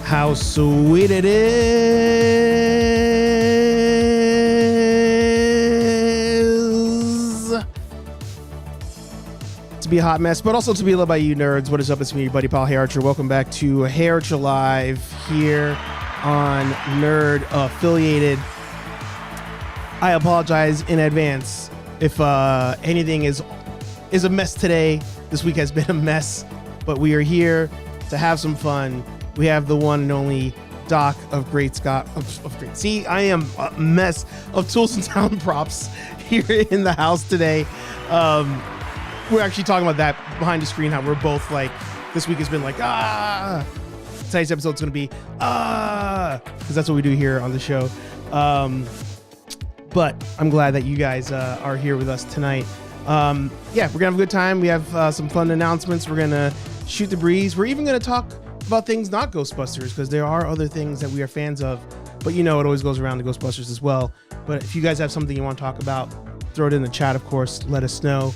How sweet it is to be a hot mess, but also to be loved by you nerds. What is up? It's me, your buddy pal HeyArcher. Welcome back to HeyArcher Live here on Nerd Affiliated. I apologize in advance if anything is a mess today. This week has been a mess, but we are here to have some fun. We have the one and only Doc of Great Scott. See, I am a mess of tools and talent props here in the house today. We're actually talking about that behind the screen, how we're both like, this week has been like, Today's episode's going to be, because that's what we do here on the show. But I'm glad that you guys are here with us tonight. Yeah, we're going to have a good time. We have some fun announcements. We're going to shoot the breeze. We're even going to talk about things not Ghostbusters, because there are other things that we are fans of, but you know it always goes around to Ghostbusters as well. But if you guys have something you want to talk about, throw it in the chat, of course. Let us know.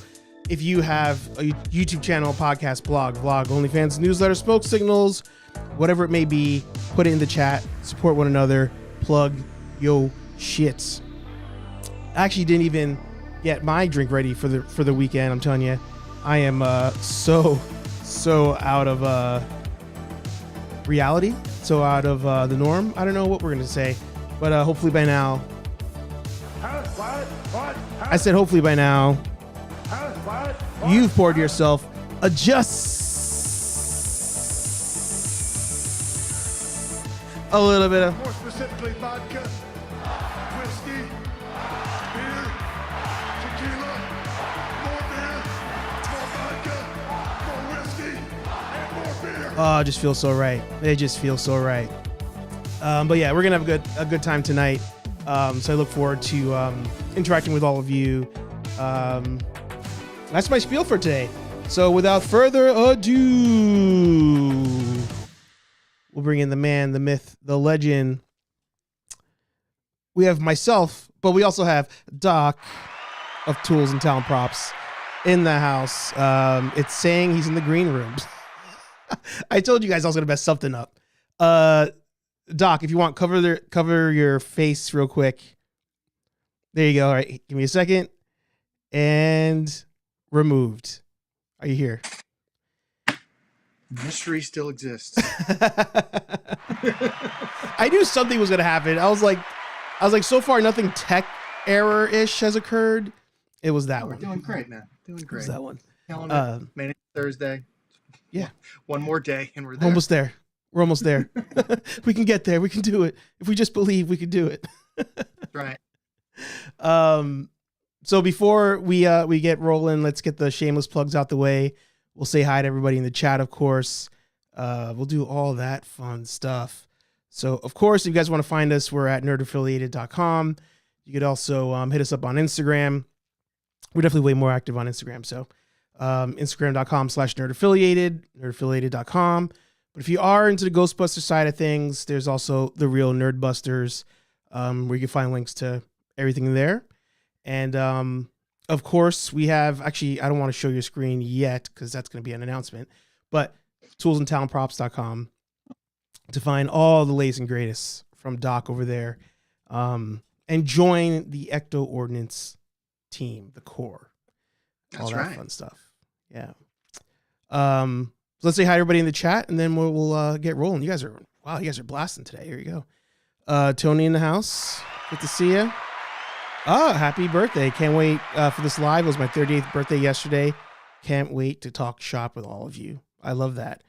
If you have a YouTube channel, podcast, blog, OnlyFans, newsletter, smoke signals, whatever it may be, put it in the chat. Support one another. Plug yo shits. I actually didn't even get my drink ready for the weekend. I'm telling you, I am so out of reality, so out of the norm. I don't know what we're gonna say, but hopefully by now. I said hopefully by now you've poured yourself a little bit of, more specifically, vodka, whiskey, beer, tequila, more beer, more vodka, more whiskey, and more beer. oh, it just feels so right. It just feels so right. But yeah, we're gonna have a good time tonight. So I look forward to interacting with all of you. That's my spiel for today. So without further ado, we'll bring in the man, the myth, the legend. We have myself, but we also have Doc of Tools and Talent Props in the house. It's saying he's in the green room. I told you guys I was going to mess something up. Doc, if you want, cover your face real quick. There you go. All right, give me a second. And removed. Are you here? Mystery still exists. I knew something was gonna happen. I was like, so far nothing tech error-ish has occurred. It was that We're one. doing great, man. Doing It great. was that one. Killing it. Man, it's Thursday. Yeah. One more day, and we're there. Almost there. We're almost there. We can get there. We can do it. If we just believe, we can do it. Right. So before we get rolling, let's get the shameless plugs out the way. We'll say hi to everybody in the chat, of course. We'll do all that fun stuff. So, of course, if you guys want to find us, we're at nerdaffiliated.com. You could also hit us up on Instagram. We're definitely way more active on Instagram. So, Instagram.com/nerdaffiliated, nerdaffiliated.com. But if you are into the Ghostbusters side of things, there's also the real Nerdbusters, where you can find links to everything there. And of course, we have, actually, I don't want to show your screen yet because that's going to be an announcement, but toolsandtalentprops.com to find all the latest and greatest from Doc over there, and join the Ecto Ordnance team, the core. That's all that right. fun stuff. Yeah. So let's say hi to everybody in the chat, and then we'll get rolling. You guys are blasting today. Here you go. Tony in the house. Good to see you. Oh, happy birthday. Can't wait for this live. It was my 38th birthday yesterday. Can't wait to talk shop with all of you. I love that.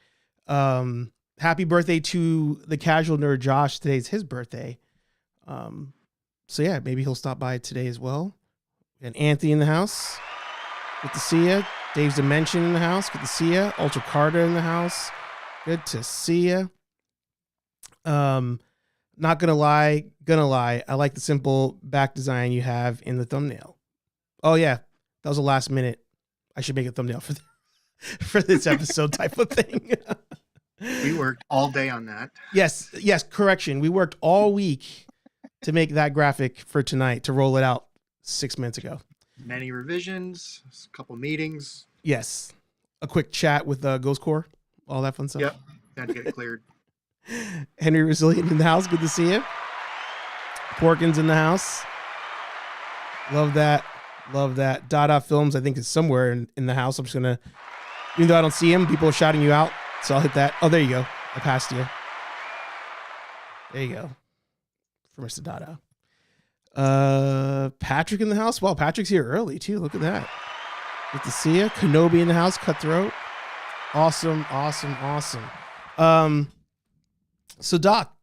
Happy birthday to the casual nerd Josh. Today's his birthday. So yeah, maybe he'll stop by today as well. And Anthony in the house. Good to see you. Dave's Dimension in the house. Good to see you. Ultra Carter in the house. Good to see you. Not gonna lie. I like the simple back design you have in the thumbnail. Oh yeah, that was a last minute. I should make a thumbnail for this episode type of thing. We worked all day on that. Yes. Correction. We worked all week to make that graphic for tonight, to roll it out 6 minutes ago. Many revisions, a couple meetings. Yes. A quick chat with Ghost Core, all that fun stuff. Yep. Had to get it cleared. Henry Resilient in the house. Good to see you. Porkins in the house. Love that. Love that. Dada Films, I think, is somewhere in the house. I'm just going to, even though I don't see him, people are shouting you out. So I'll hit that. Oh, there you go. I passed you. There you go. For Mr. Dada. Patrick in the house. Well, Patrick's here early, too. Look at that. Good to see you. Kenobi in the house. Cutthroat. Awesome. So, Doc,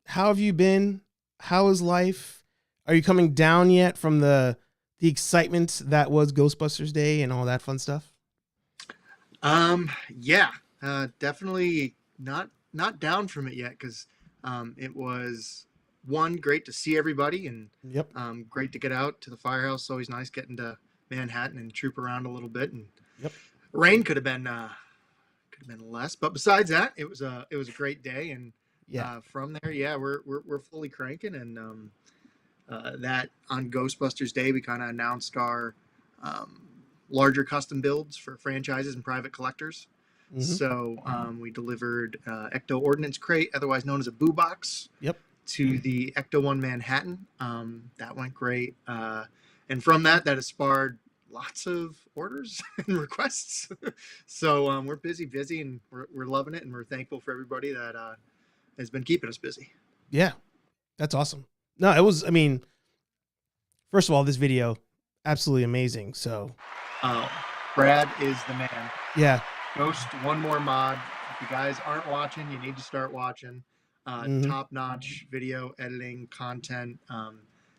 how have you been? How is life? Are you coming down yet from the excitement that was Ghostbusters Day and all that fun stuff? Yeah, definitely not down from it yet, because it was great to see everybody, and Yep. Great to get out to the firehouse. Always nice getting to Manhattan and troop around a little bit. And Yep. rain could have been less, but besides that, it was a great day. And Yeah. from there, yeah, we're fully cranking. And that on Ghostbusters Day, we kind of announced our larger custom builds for franchises and private collectors. Mhm. So we delivered Ecto Ordnance Crate, otherwise known as a Boo Box, Yep. to the Ecto One Manhattan. That went great, and from that has sparred lots of orders and requests. So we're busy, and we're loving it, and we're thankful for everybody that has been keeping us busy. Yeah. That's awesome. No, it was, I mean, first of all, this video, absolutely amazing. So, Brad is the man. yeah. Ghost One More Mod. If you guys aren't watching, you need to start watching. Top-notch video editing content.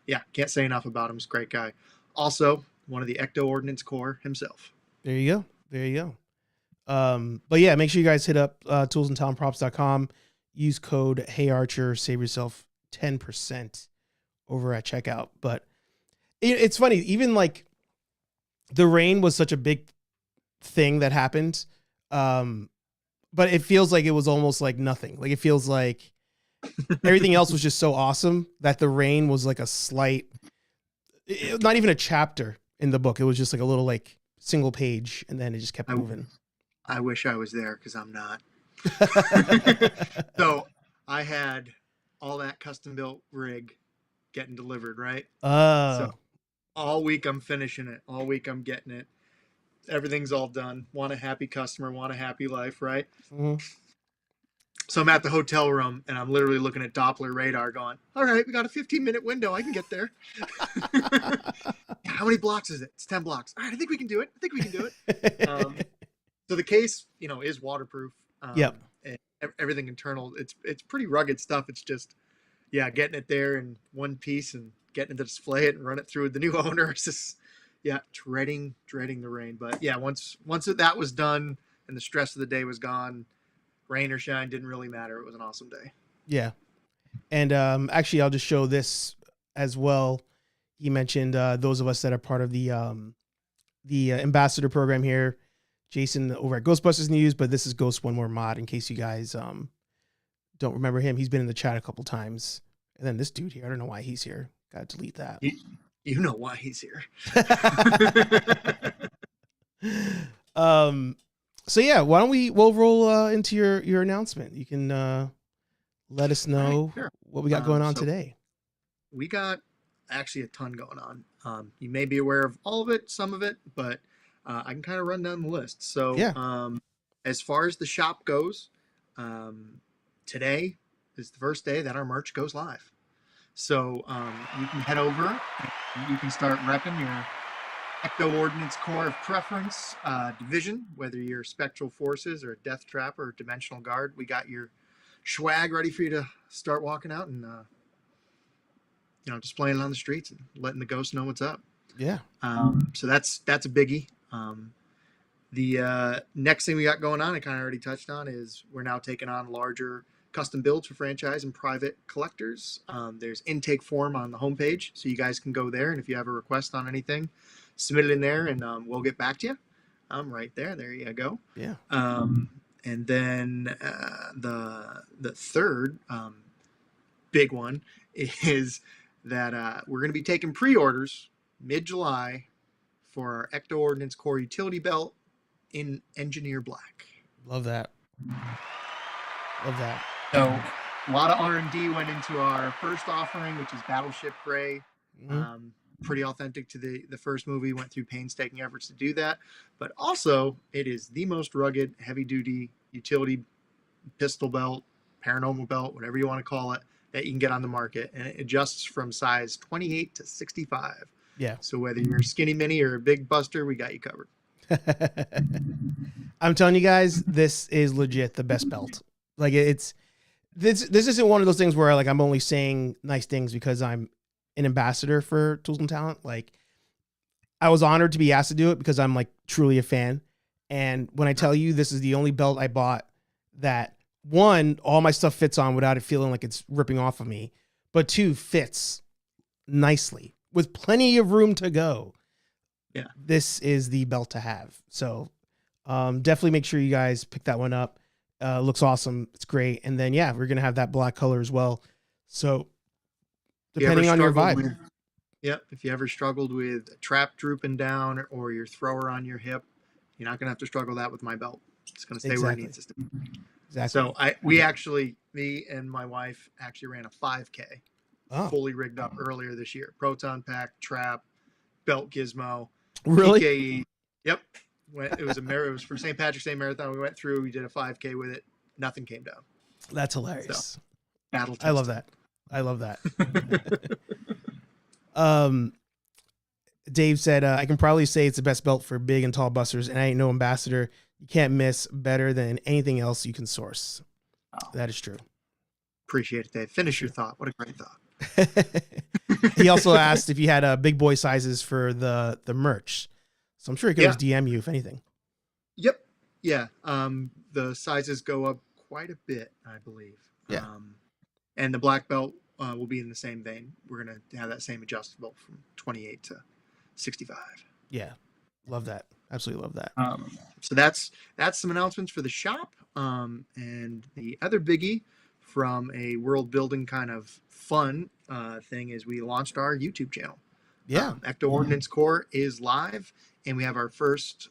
Yeah, can't say enough about him. He's a great guy. Also, one of the Ecto Ordnance Corps himself. There you go. But yeah, make sure you guys hit up toolsandtownprops.com. Use code HeyArcher. Save yourself 10% over at checkout. But it's funny, even like the rain was such a big thing that happened. But it feels like it was almost like nothing. Like it feels like everything else was just so awesome that the rain was like a slight, not even a chapter in the book. It was just like a little like single page, and then it just kept moving. I wish I was there, because I'm not. So I had all that custom built rig getting delivered, right? So all week I'm finishing it. All week I'm getting it. Everything's all done. Want a happy customer, want a happy life, right? Mm-hmm. So I'm at the hotel room, and I'm literally looking at Doppler radar going, all right, we got a 15-minute window. I can get there. How many blocks is it? It's 10 blocks. All right, I think we can do it. So the case, is waterproof. Yep. And everything internal. It's pretty rugged stuff. It's just, getting it there in one piece and getting it to display it and run it through the new owner. It's just, dreading the rain. But yeah, once that was done and the stress of the day was gone, rain or shine didn't really matter. It was an awesome day. Yeah. And actually, I'll just show this as well. He mentioned those of us that are part of the ambassador program here. Jason over at Ghostbusters News, but this is Ghost One More Mod in case you guys don't remember him. He's been in the chat a couple times. And then this dude here, I don't know why he's here. Got to delete that. You know why he's here. So yeah, why don't we'll roll into your announcement. You can let us know what we got going on today. We got actually a ton going on. You may be aware of all of it, some of it, but I can kind of run down the list. So as far as the shop goes, today is the first day that our merch goes live. So you can head over, and you can start repping your Ecto Ordnance Corps of preference division, whether you're Spectral Forces or Death Trap or Dimensional Guard. We got your swag ready for you to start walking out and displaying it on the streets and letting the ghosts know what's up. Yeah. So that's a biggie. The next thing we got going on, I kind of already touched on, is we're now taking on larger custom builds for franchise and private collectors. There's intake form on the homepage, so you guys can go there, and if you have a request on anything, submit it in there, and we'll get back to you. Right there. There you go. Yeah. And then the third big one is that we're going to be taking pre-orders mid-July for our Ecto Ordnance Corps utility belt in Engineer Black. Love that. So a lot of R&D went into our first offering, which is Battleship Gray. Pretty authentic to the first movie. Went through painstaking efforts to do that, but also it is the most rugged, heavy-duty utility pistol belt, paranormal belt, whatever you want to call it, that you can get on the market, and it adjusts from size 28 to 65. Yeah. So whether you're a skinny mini or a big buster, we got you covered. I'm telling you guys, this is legit the best belt. Like this isn't one of those things where like I'm only saying nice things because I'm an ambassador for Tools and Talent. Like I was honored to be asked to do it because I'm like truly a fan. And when I tell you this is the only belt I bought that, one, all my stuff fits on without it feeling like it's ripping off of me, but two, fits nicely with plenty of room to go. Yeah, this is the belt to have. So definitely make sure you guys pick that one up. Looks awesome. It's great. And then, yeah, we're going to have that black color as well. So depending on your vibe. If you ever struggled with a trap drooping down or your thrower on your hip, you're not going to have to struggle that with my belt. It's going to stay where it needs to be. Exactly. So me and my wife actually ran a 5K fully rigged up earlier this year. Proton pack, trap, belt gizmo. Really? PKE. Yep. It was for St. Patrick's Day Marathon. We went through, we did a 5K with it. Nothing came down. That's hilarious. So, battle tested. I love that. Dave said, I can probably say it's the best belt for big and tall busters, and I ain't no ambassador. You can't miss better than anything else you can source. Oh. That is true. Appreciate it, Dave. Finish your thought. What a great thought. He also asked if you had big boy sizes for the merch. So I'm sure he could always DM you if anything. Yep. Yeah. The sizes go up quite a bit, I believe. Yeah. And the black belt will be in the same vein. We're going to have that same adjustable from 28 to 65. Yeah. Love that. Absolutely love that. So that's some announcements for the shop. And the other biggie from a world building kind of fun thing is we launched our YouTube channel. Yeah. Ecto Ordnance Corps is live, and we have our first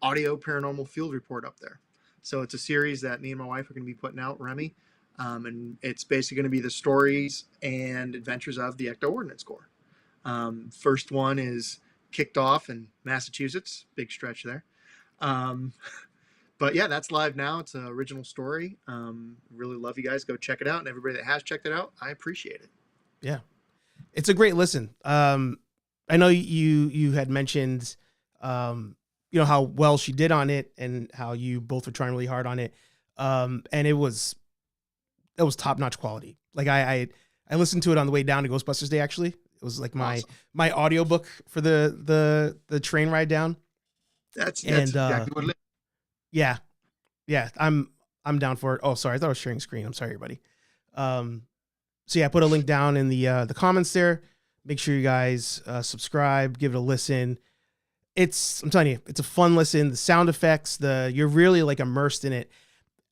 audio paranormal field report up there. So it's a series that me and my wife are going to be putting out, Remy, and it's basically going to be the stories and adventures of the Ecto Ordnance Corps. First one is kicked off in Massachusetts, big stretch there. But yeah, that's live now. It's an original story. Really love you guys. Go check it out, and everybody that has checked it out, I appreciate it. Yeah. It's a great listen. I know you had mentioned, how well she did on it and how you both were trying really hard on it. And it was top-notch quality. Like I listened to it on the way down to Ghostbusters Day. Actually, it was like my audiobook for the train ride down. That's exactly what it is. Yeah. I'm down for it. Oh, sorry. I thought I was sharing screen. I'm sorry, everybody. So yeah, I put a link down in the comments there. Make sure you guys subscribe, give it a listen. I'm telling you, it's a fun listen. The sound effects, you're really like immersed in it.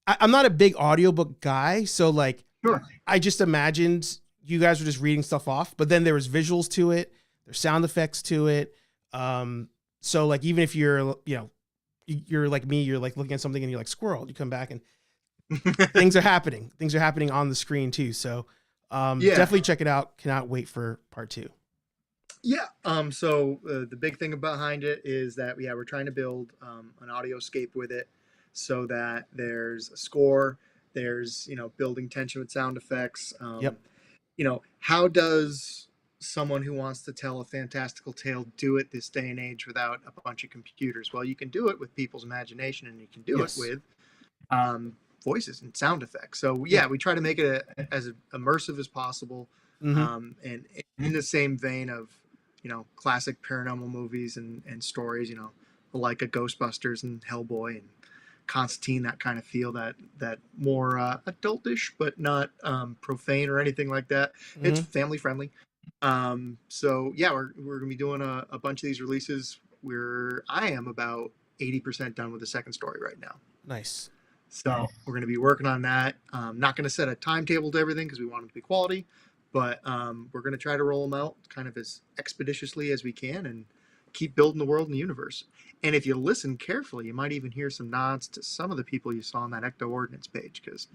I'm not a big audiobook guy, so like, sure. I just imagined you guys were just reading stuff off, but then there was visuals to it, there's sound effects to it. So like, even if you're like me, you're like looking at something and you're like squirrel, you come back and things are happening. Things are happening on the screen too. So definitely check it out. Cannot wait for part 2. Yeah. So the big thing behind it is that we're trying to build an audioscape with it, so that there's a score, there's building tension with sound effects. How does someone who wants to tell a fantastical tale do it this day and age without a bunch of computers? Well, you can do it with people's imagination, and you can do it with voices and sound effects. So we try to make it as immersive as possible. And in the same vein of classic paranormal movies and stories, like a Ghostbusters and Hellboy and Constantine, that kind of feel, that more adultish but not profane or anything like that. It's family friendly. So yeah, we're gonna be doing a bunch of these releases. I am about 80% done with the second story right now. Nice. So we're going to be working on that. Not going to set a timetable to everything because we want them to be quality, but we're going to try to roll them out kind of as expeditiously as we can, and keep building the world and the universe. And if you listen carefully, you might even hear some nods to some of the people you saw on that Ecto Ordnance page, because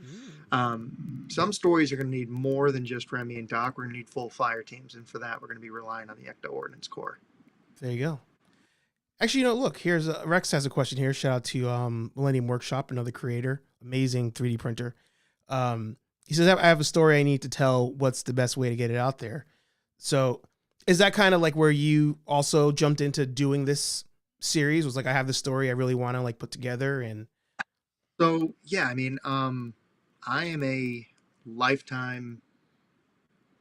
some stories are going to need more than just Remy and Doc. We're going to need full fire teams, and for that, we're going to be relying on the Ecto Ordnance Corps. There you go. Actually, look, here's Rex has a question here. Shout out to Millennium Workshop, another creator, amazing 3D printer. He says, I have a story I need to tell. What's the best way to get it out there? So is that kind of like where you also jumped into doing this series? Was like, I have this story I really want to like put together. And so, yeah, I mean, I am a lifetime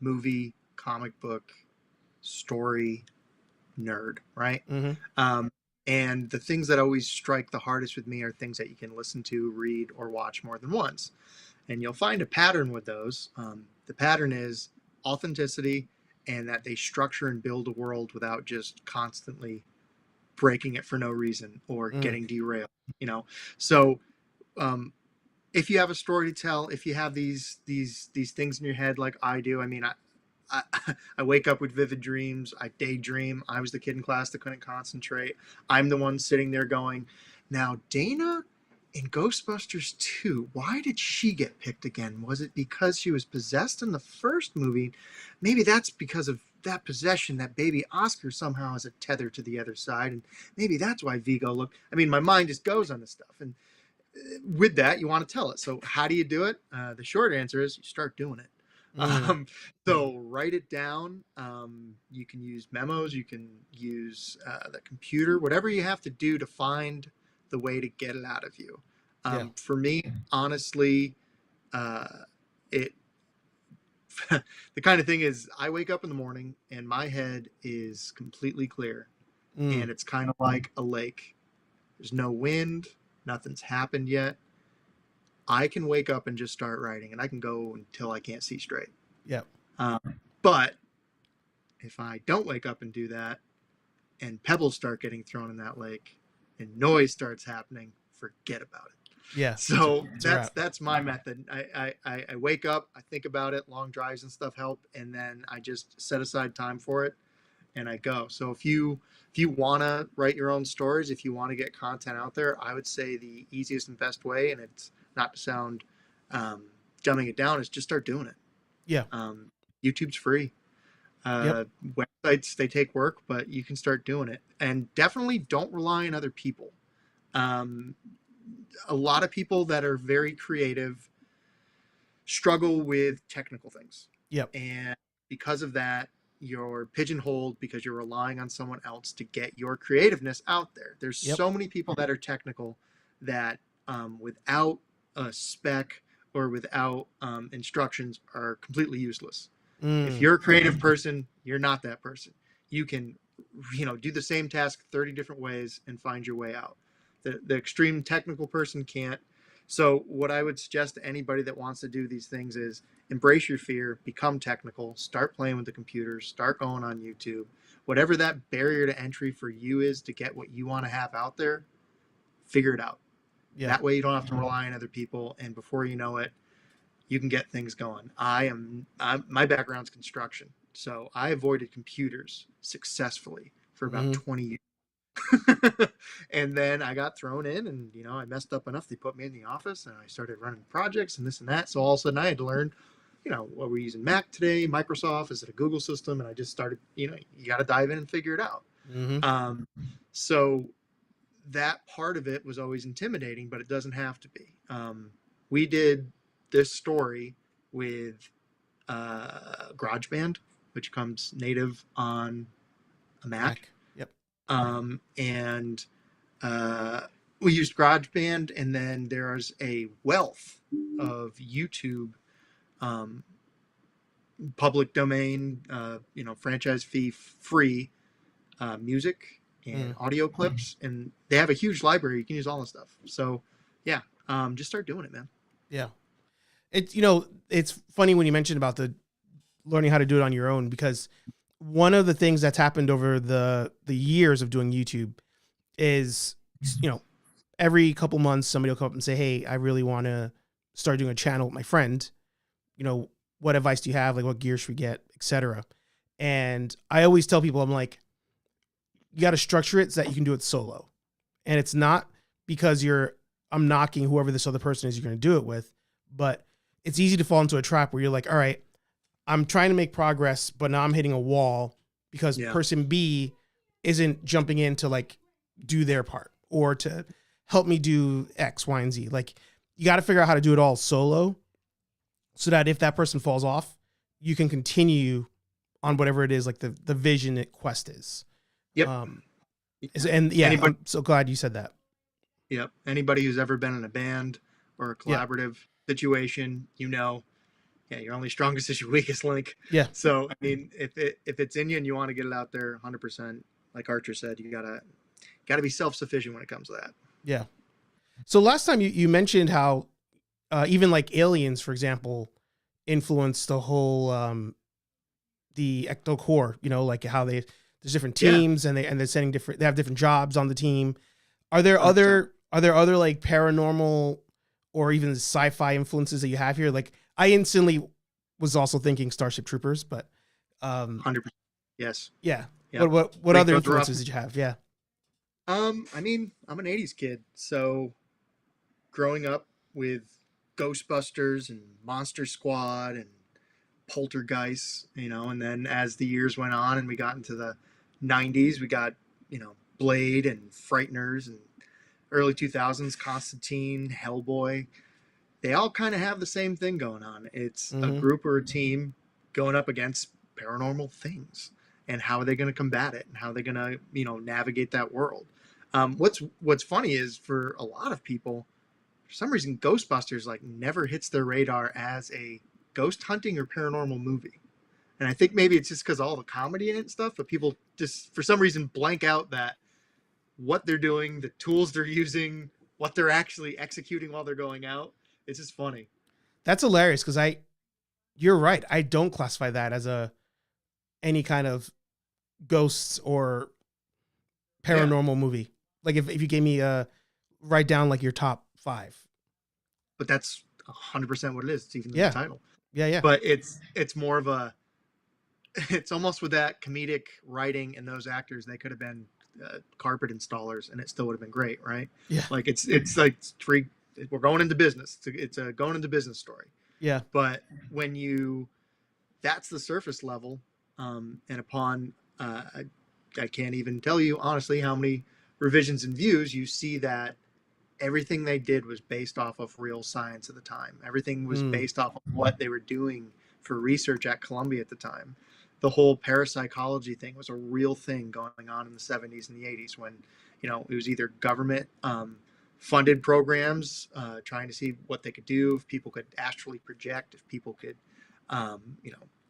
movie, comic book, story nerd, right? And the things that always strike the hardest with me are things that you can listen to, read, or watch more than once. And you'll find a pattern with those. The pattern is authenticity, and that they structure and build a world without just constantly breaking it for no reason or getting derailed, So if you have a story to tell, if you have these things in your head like I do, I mean, I wake up with vivid dreams. I daydream. I was the kid in class that couldn't concentrate. I'm the one sitting there going, now Dana in Ghostbusters 2, why did she get picked again? Was it because she was possessed in the first movie? Maybe that's because of that possession, that baby Oscar somehow has a tether to the other side. And maybe that's why Vigo looked. I mean, my mind just goes on this stuff. And with that, you want to tell it. So how do you do it? The short answer is you start doing it. So write it down. You can use memos. You can use the computer, whatever you have to do to find the way to get it out of you. For me, honestly, the kind of thing is I wake up in the morning and my head is completely clear, and it's kind of like a lake. There's no wind. Nothing's happened yet. I can wake up and just start writing, and I can go until I can't see straight. Yeah. But if I don't wake up and do that, and pebbles start getting thrown in that lake, and noise starts happening, forget about it. Yeah. So that's my method. I wake up, I think about it, long drives and stuff help, and then I just set aside time for it, and I go. So if you want to write your own stories, if you want to get content out there, I would say the easiest and best way, and it's not to sound dumbing it down, is just start doing it. Yeah. YouTube's free. Websites, they take work, but you can start doing it. And definitely don't rely on other people. A lot of people that are very creative struggle with technical things. Yep. And because of that, you're pigeonholed because you're relying on someone else to get your creativeness out there. There's so many people that are technical that without a spec or without instructions are completely useless. If you're a creative person, you're not that person. You can, do the same task 30 different ways and find your way out. The extreme technical person can't. So what I would suggest to anybody that wants to do these things is embrace your fear, become technical, start playing with the computers, start going on YouTube. Whatever that barrier to entry for you is to get what you want to have out there, figure it out. Yeah. That way you don't have to rely on other people, and before you know it, you can get things going. My background's construction, so I avoided computers successfully for about 20 years. And then I got thrown in, and I messed up enough. They put me in the office, and I started running projects and this and that. So all of a sudden, I had to learn, what we're using Mac today, Microsoft, is it a Google system? And I just started, you got to dive in and figure it out. So that part of it was always intimidating, but it doesn't have to be. We did this story with GarageBand, which comes native on a Mac. Yep. And we used GarageBand, and then there's a wealth of YouTube public domain, franchise fee free music and audio clips, and they have a huge library. You can use all this stuff. So yeah, just start doing it, man. Yeah. It's funny when you mentioned about the learning how to do it on your own, because one of the things that's happened over the years of doing YouTube is, every couple months somebody will come up and say, hey, I really want to start doing a channel with my friend. What advice do you have? Like, what gear should we get, etc. And I always tell people, I'm like, you got to structure it so that you can do it solo. And it's not because I'm knocking whoever this other person is you're going to do it with, but it's easy to fall into a trap where you're like, all right, I'm trying to make progress, but now I'm hitting a wall because person B isn't jumping in to like do their part or to help me do X, Y, and Z. Like, you got to figure out how to do it all solo so that if that person falls off, you can continue on whatever it is, like the vision that quest is. Yep. And yeah, I'm so glad you said that. Yep. Anybody who's ever been in a band or a collaborative situation, you're only strongest as your weakest link. Yeah. So, I mean, if it's in you and you want to get it out there 100%, like Archer said, you gotta be self-sufficient when it comes to that. Yeah. So last time you mentioned how even like Aliens, for example, influenced the whole the Ecto Core, like how there's different teams and they're sending they have different jobs on the team. Are there other like paranormal or even sci-fi influences that you have here? Like, I instantly was also thinking Starship Troopers, but 100%. Yes. Yeah. What other influences did you have? Yeah. I mean, I'm an 80s kid, so growing up with Ghostbusters and Monster Squad and Poltergeist, and then as the years went on and we got into the 90s, we got, Blade and Frighteners, and early 2000s, Constantine, Hellboy. They all kind of have the same thing going on. It's a group or a team going up against paranormal things, and how are they going to combat it, and how are they going to, navigate that world. What's funny is, for a lot of people, for some reason, Ghostbusters like never hits their radar as a ghost hunting or paranormal movie. And I think maybe it's just because all the comedy in it and stuff, but people just for some reason blank out that what they're doing, the tools they're using, what they're actually executing while they're going out. It's just funny. That's hilarious because you're right. I don't classify that as any kind of ghosts or paranormal movie. Like if you gave me write down like your top 5. But that's 100% what it is. It's even the title. Yeah. But it's more of it's almost with that comedic writing and those actors, they could have been carpet installers and it still would have been great, right? Yeah. Like it's like we're going into business. It's a going into business story. Yeah. But when that's the surface level, and upon I can't even tell you honestly how many revisions and views, you see that everything they did was based off of real science at the time. Everything was based off of what they were doing for research at Columbia at the time. The whole parapsychology thing was a real thing going on in the 70s and the 80s when, it was either government funded programs trying to see what they could do, if people could astrally project, if people could,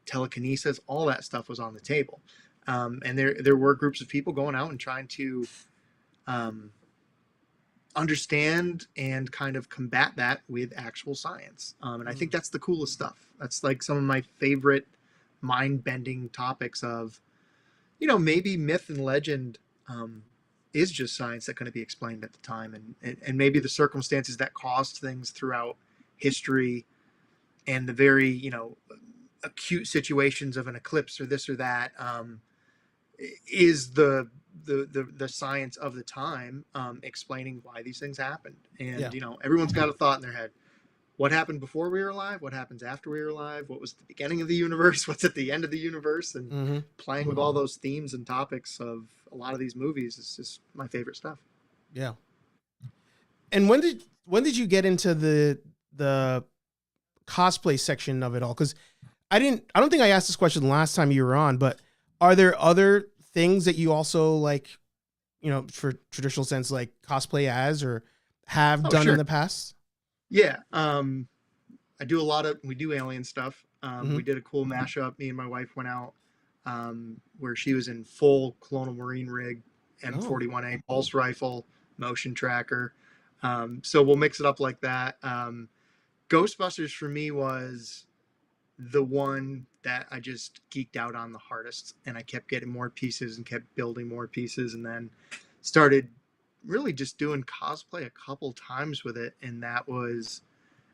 telekinesis, all that stuff was on the table. And there were groups of people going out and trying to understand and kind of combat that with actual science. And I think that's the coolest stuff. That's like some of my favorite mind-bending topics of, maybe myth and legend is just science that couldn't be explained at the time. And maybe the circumstances that caused things throughout history and the very, acute situations of an eclipse or this or that is the science of the time explaining why these things happened. And everyone's got a thought in their head. What happened before we were alive? What happens after we were alive? What was the beginning of the universe? What's at the end of the universe? And playing with all those themes and topics of a lot of these movies is just my favorite stuff. Yeah. And when did you get into the cosplay section of it all? Because I don't think I asked this question last time you were on, but are there other things that you also like, for traditional sense, like cosplay as or have done in the past? Yeah. We do alien stuff. We did a cool mashup. Me and my wife went out where she was in full Colonial Marine rig, M41A pulse rifle, motion tracker. So we'll mix it up like that. Ghostbusters for me was the one that I just geeked out on the hardest, and I kept getting more pieces and kept building more pieces, and then started really just doing cosplay a couple times with it. And that was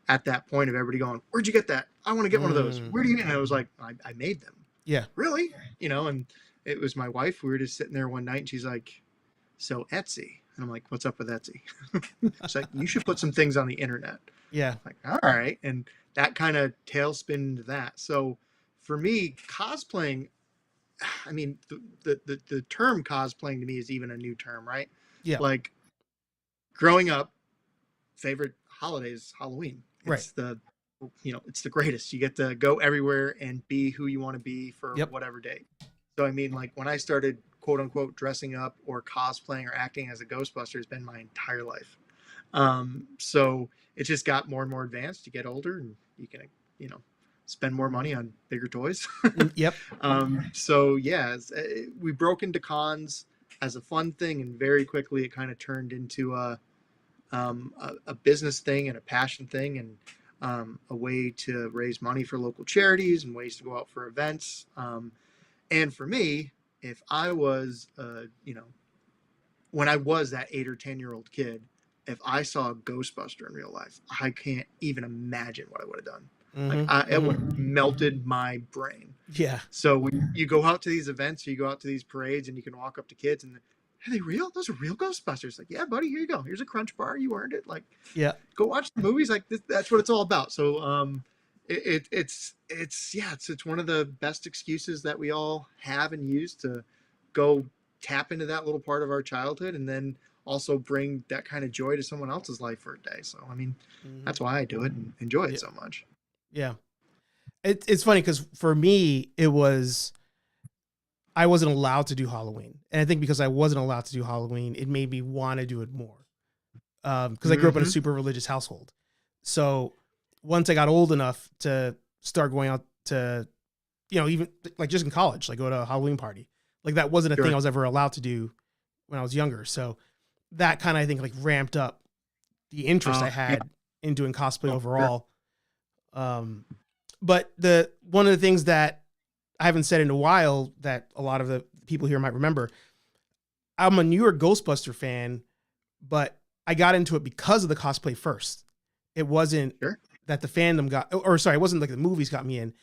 at that point of everybody going, where'd you get that? I want to get one of those. Where do you get it? And I was like, I made them. Yeah. Really? And it was my wife. We were just sitting there one night, and she's like, "So Etsy," and I'm like, "What's up with Etsy?" She's like, "You should put some things on the internet." Yeah. I'm like, all right, and that kind of tailspin into that. So for me, cosplaying, I mean, the term cosplaying to me is even a new term, right? Yeah. Like growing up, favorite holiday is Halloween. Right. It's the greatest. You get to go everywhere and be who you want to be for whatever day. So I mean, like when I started quote unquote dressing up or cosplaying or acting as a Ghostbuster has been my entire life. So it just got more and more advanced. You get older and you can, spend more money on bigger toys. Yep. So yeah, we broke into cons as a fun thing, and very quickly it kind of turned into a business thing and a passion thing, and a way to raise money for local charities and ways to go out for events. And for me, if I was, when I was that 8 or 10-year-old kid, if I saw a Ghostbuster in real life, I can't even imagine what I would have done. It would have melted my brain. Yeah. So when you go out to these events, or you go out to these parades, and you can walk up to kids and, are they real? Those are real Ghostbusters. Like, yeah, buddy, here you go. Here's a Crunch Bar. You earned it. Like, yeah, go watch the movies. Like, that's what it's all about. So, it's one of the best excuses that we all have and use to go tap into that little part of our childhood, and then also bring that kind of joy to someone else's life for a day. So, I mean, that's why I do it and enjoy it so much. Yeah. It's funny because for me, I wasn't allowed to do Halloween. And I think because I wasn't allowed to do Halloween, it made me want to do it more. Because I grew up in a super religious household. So once I got old enough to start going out to, even like just in college, like go to a Halloween party, like that wasn't a thing I was ever allowed to do when I was younger. So that kind of, I think, like ramped up the interest I had in doing cosplay overall. But one of the things that I haven't said in a while that a lot of the people here might remember, I'm a newer Ghostbuster fan, but I got into it because of the cosplay first. It wasn't that the fandom it wasn't like the movies got me in.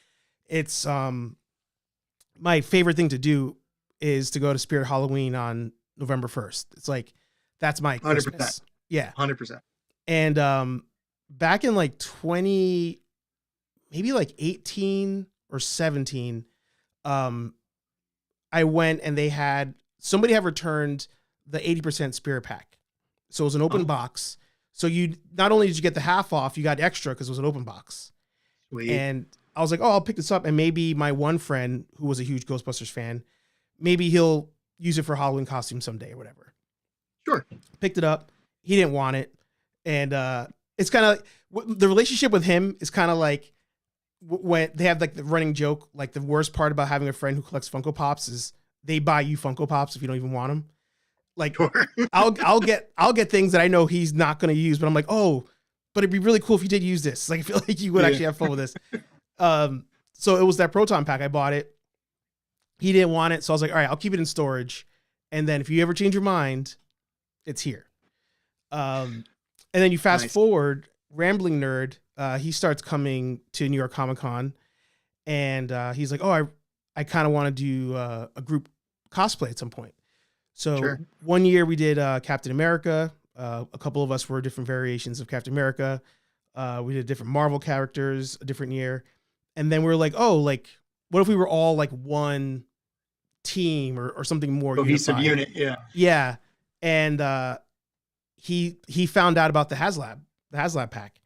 It's my favorite thing to do is to go to Spirit Halloween on November 1st. It's like, that's my Christmas. 100%. Yeah. 100%. And back in like maybe like 18 or 17, I went and somebody had returned the 80% Spirit pack. So it was an open box. So you not only did you get the half off, you got extra because it was an open box. Sweet. And I was like, oh, I'll pick this up. And maybe my one friend who was a huge Ghostbusters fan, maybe he'll use it for Halloween costume someday or whatever. Sure. Picked it up. He didn't want it. And it's kind of the relationship with him is kind of like when they have like the running joke, like the worst part about having a friend who collects Funko Pops is they buy you Funko Pops if you don't even want them. Like, sure. I'll get things that I know he's not going to use, but I'm like, oh, but it'd be really cool if you did use this. Like, I feel like you would actually have fun with this. So it was that Proton pack. I bought it. He didn't want it. So I was like, all right, I'll keep it in storage. And then if you ever change your mind, it's here. And then you fast forward, Rambling Nerd, he starts coming to New York Comic Con, and he's like, oh, I kind of want to do a group cosplay at some point. So one year we did Captain America. A couple of us were different variations of Captain America. We did different Marvel characters a different year. And then we were like, oh, like, what if we were all like one team or something more cohesive unit? Yeah. Yeah. And he found out about the HasLab pack.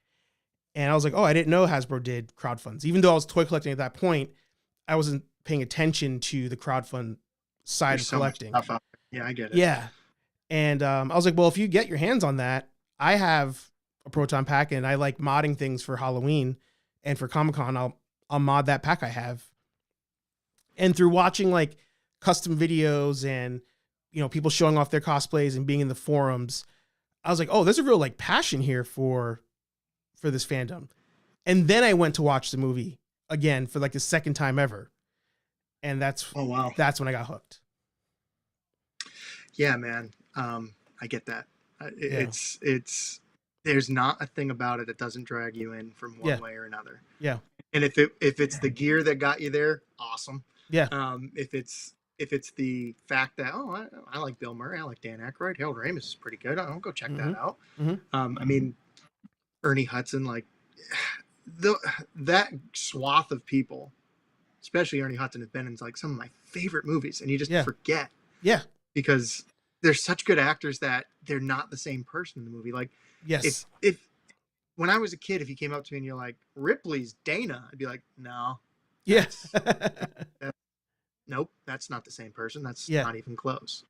And I was like, oh, I didn't know Hasbro did crowdfunds. Even though I was toy collecting at that point, I wasn't paying attention to the crowdfund side of collecting. Yeah, I get it. Yeah. And I was like, well, if you get your hands on that, I have a Proton pack and I like modding things for Halloween and for Comic-Con. I'll mod that pack I have. And through watching like custom videos and, people showing off their cosplays and being in the forums, I was like, oh, there's a real like passion here for this fandom. And then I went to watch the movie again for like the second time ever. And that's when I got hooked. Yeah, man. I get that. It's there's not a thing about it that doesn't drag you in from one way or another. Yeah. And if it's the gear that got you there, awesome. Yeah. If if it's the fact that, oh, I like Bill Murray, I like Dan Aykroyd, Harold Ramis is pretty good, I'll go check that out. I mean, Ernie Hudson, like that swath of people, especially Ernie Hudson, has been in like some of my favorite movies, and you just forget, because they're such good actors that they're not the same person in the movie. Like, if when I was a kid, if you came up to me and you're like, Ripley's Dana, I'd be like, no, nope, that's not the same person. That's not even close.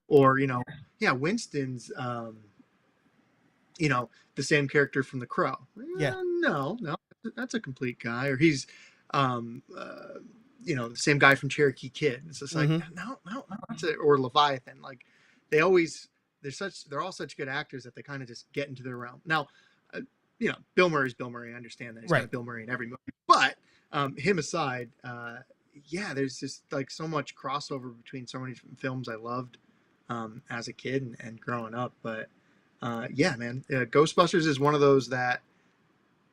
Or Winston's the same character from The Crow. No, that's a complete guy. Or he's the same guy from Cherokee Kid. It's just like, no, that's it. Or Leviathan. Like, they're all such good actors that they kind of just get into their realm. Now, Bill Murray's Bill Murray. I understand that he's got Bill Murray in every movie, but him aside, there's just like so much crossover between so many films I loved as a kid and growing up. But man, Ghostbusters is one of those that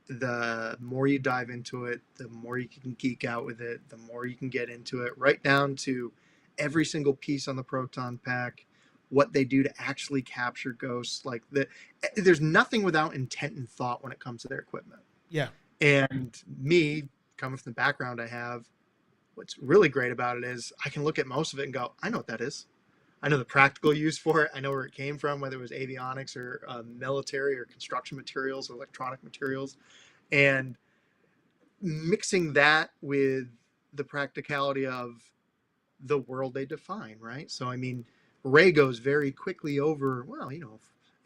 the more you dive into it, the more you can geek out with it, the more you can get into it, right down to every single piece on the proton pack, what they do to actually capture ghosts. Like, there's nothing without intent and thought when it comes to their equipment. And me, coming from the background I have, what's really great about it is I can look at most of it and go, I know what that is. I know the practical use for it. I know where it came from, whether it was avionics or military or construction materials or electronic materials. And mixing that with the practicality of the world they define, right? So, I mean, Ray goes very quickly over, well,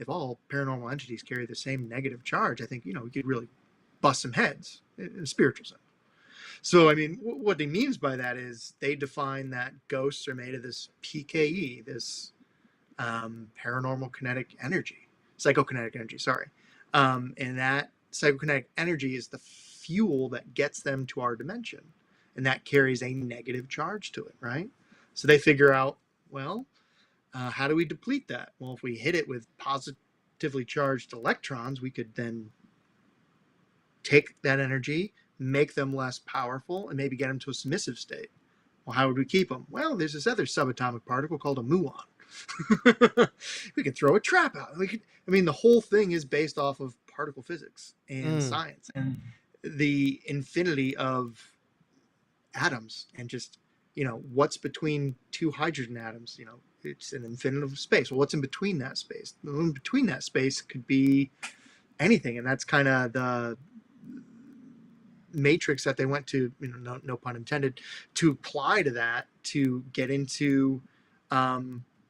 if all paranormal entities carry the same negative charge, I think, we could really bust some heads in a spiritual sense. So, I mean, what he means by that is they define that ghosts are made of this PKE, this paranormal kinetic energy, psychokinetic energy, sorry. And that psychokinetic energy is the fuel that gets them to our dimension. And that carries a negative charge to it, right? So they figure out, well, how do we deplete that? Well, if we hit it with positively charged electrons, we could then take that energy, make them less powerful, and maybe get them to a submissive state. Well, how would we keep them? Well, there's this other subatomic particle called a muon. We could throw a trap out. The whole thing is based off of particle physics and science and the infinity of atoms and just, what's between two hydrogen atoms. It's an infinite of space. Well, what's in between that space? In between that space could be anything, and that's kind of the matrix that they went to, no pun intended, to apply to that to get into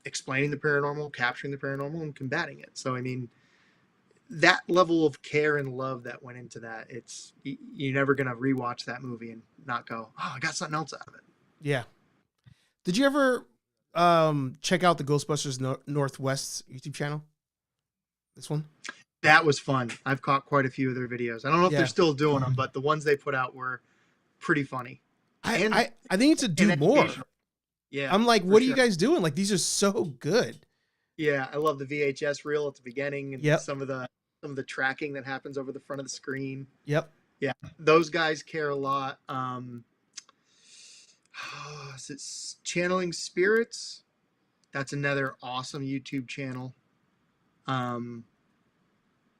explaining the paranormal, capturing the paranormal, and combating it. So, I mean, that level of care and love that went into that, you're never going to rewatch that movie and not go, oh, I got something else out of it. Yeah. Did you ever check out the Ghostbusters Northwest YouTube channel? This one? That was fun. I've caught quite a few of their videos. I don't know if they're still doing them, but the ones they put out were pretty funny. I think to do more. Yeah. I'm like, what are you guys doing? Like, these are so good. Yeah, I love the VHS reel at the beginning and some of the tracking that happens over the front of the screen. Yep. Yeah, those guys care a lot. Is it Channeling Spirits? That's another awesome YouTube channel.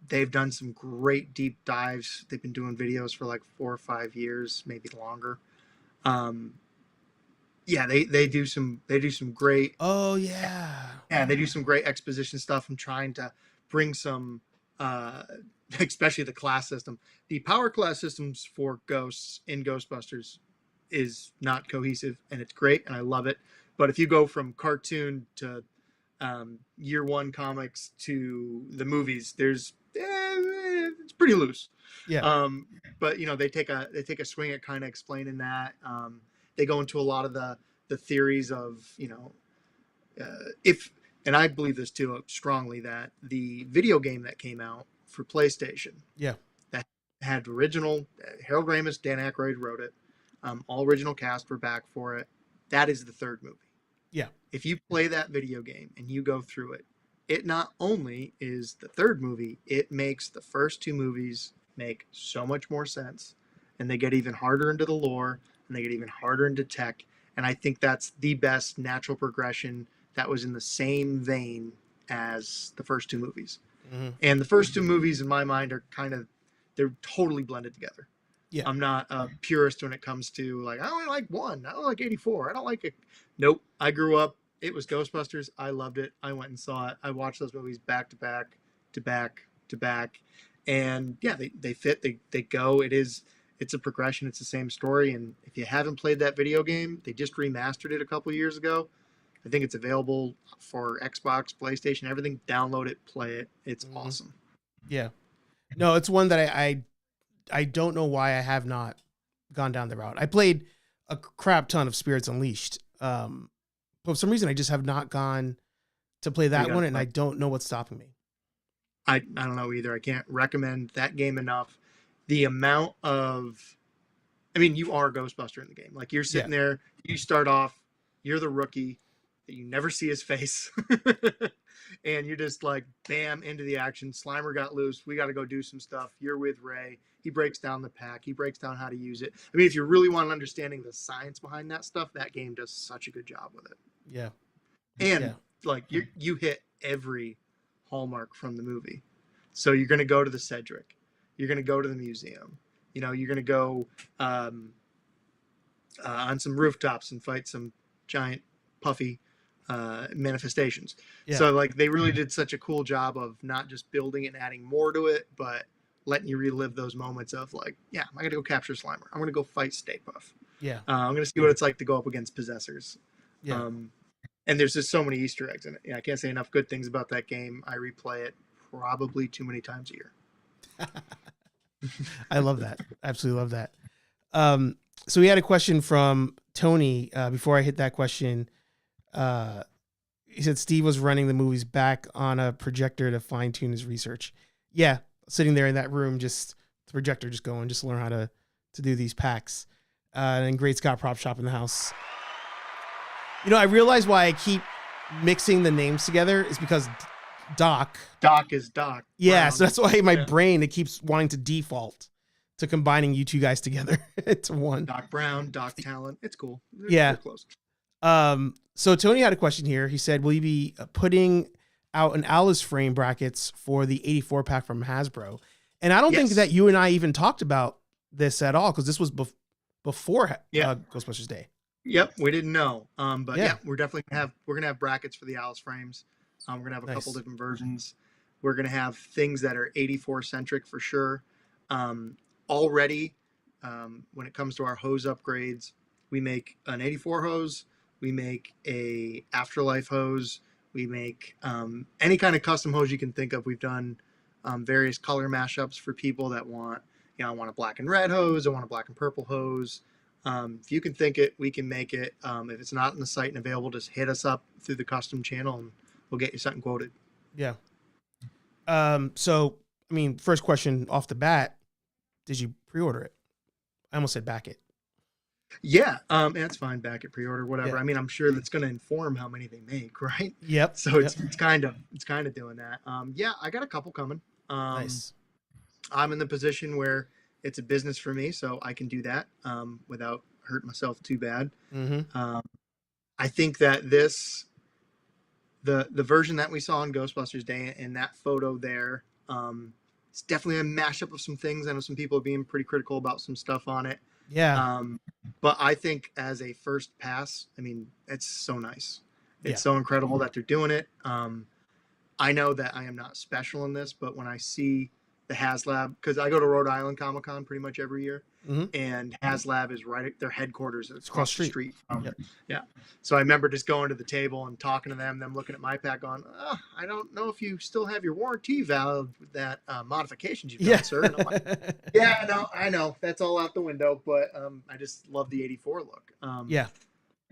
They've done some great deep dives. They've been doing videos for like 4 or 5 years, maybe longer. They do some great. Oh yeah. Yeah, they do some great exposition stuff and trying to bring some, especially the class system. The power class systems for ghosts in Ghostbusters is not cohesive, and it's great, and I love it. But if you go from cartoon to year one comics to the movies, it's pretty loose. Yeah. But they take a swing at kind of explaining that. They go into a lot of the theories of and I believe this too strongly, that the video game that came out for PlayStation, that had original Harold Ramis, Dan Aykroyd wrote it. All original cast were back for it. That is the third movie. Yeah. If you play that video game and you go through it, it not only is the third movie, it makes the first 2 movies make so much more sense, and they get even harder into the lore, and they get even harder into tech, And I think that's the best natural progression that was in the same vein as the first two movies. Mm-hmm. And the first two movies, in my mind, they're totally blended together. Yeah. I'm not a purist when it comes to like, I only like one. I don't like 84. I don't like it. Nope. I grew up. It was Ghostbusters. I loved it. I went and saw it. I watched those movies back to back to back to back. And yeah, they fit. They go. It's a progression. It's the same story. And if you haven't played that video game, they just remastered it a couple years ago. I think it's available for Xbox, PlayStation, everything. Download it, play it. It's awesome. Yeah. No, it's one that I don't know why I have not gone down the route. I played a crap ton of Spirits Unleashed. But for some reason I just have not gone to play that one, and I don't know what's stopping me. I don't know either. I can't recommend that game enough. The amount of, I mean, you are a Ghostbuster in the game. Like, you're sitting there, you start off, you're the rookie, that you never see his face. And you're just like, bam, into the action. Slimer got loose. We got to go do some stuff. You're with Ray. He breaks down the pack. He breaks down how to use it. I mean, if you really want understanding the science behind that stuff, that game does such a good job with it. Yeah. And like, you hit every hallmark from the movie. So you're going to go to the Cedric. You're going to go to the museum. You know, you're going to go on some rooftops and fight some giant puffy manifestations. Yeah. So like, they really did such a cool job of not just building it and adding more to it, but letting you relive those moments of like, yeah, I got to go capture Slimer. I'm going to go fight Stay Puft. Yeah. I'm going to see what it's like to go up against possessors. Yeah. And there's just so many Easter eggs in it. Yeah, I can't say enough good things about that game. I replay it probably too many times a year. I love that. Absolutely love that. So we had a question from Tony. Before I hit that question, he said Steve was running the movies back on a projector to fine tune his research. Yeah, sitting there in that room, just the projector just going, just to learn how to do these packs. And then Great Scott Prop Shop in the house. You know, I realize why I keep mixing the names together is because Doc is Doc. Yeah, Brown. So that's why my brain, it keeps wanting to default to combining you two guys together into one. Doc Brown, Doc Talent. It's cool. They're close. So Tony had a question here. He said, will you be putting out an Alice frame brackets for the 84 pack from Hasbro? And I don't think that you and I even talked about this at all, because this was before Ghostbusters Day. Yep, we didn't know. But we're definitely gonna have brackets for the Alice frames. We're gonna have a couple different versions. We're gonna have things that are 84 centric for sure. Already, when it comes to our hose upgrades, we make an 84 hose. We make a Afterlife hose. We make any kind of custom hose you can think of. We've done various color mashups for people that want, I want a black and red hose. I want a black and purple hose. If you can think it, we can make it. If it's not in the site and available, just hit us up through the custom channel and we'll get you something quoted. Yeah. So, I mean, first question off the bat, did you pre-order it? I almost said back it. Yeah. That's fine. Back it, pre-order, whatever. Yeah. I mean, I'm sure that's going to inform how many they make, right? Yep. So it's kind of doing that. Yeah, I got a couple coming. Nice. I'm in the position where it's a business for me, so I can do that without hurting myself too bad. Mm-hmm. I think that the version that we saw on Ghostbusters Day and that photo there, it's definitely a mashup of some things. I know some people are being pretty critical about some stuff on it. Yeah. But I think as a first pass, I mean, it's so nice. It's so incredible that they're doing it. I know that I am not special in this, but when I see the HasLab, because I go to Rhode Island Comic Con pretty much every year, and HasLab is right at their headquarters. It's across the street. Yeah. So I remember just going to the table and talking to them looking at my pack going, I don't know if you still have your warranty valid with that modifications you've done, sir. And I'm like, yeah, no, I know. That's all out the window, but I just love the 84 look.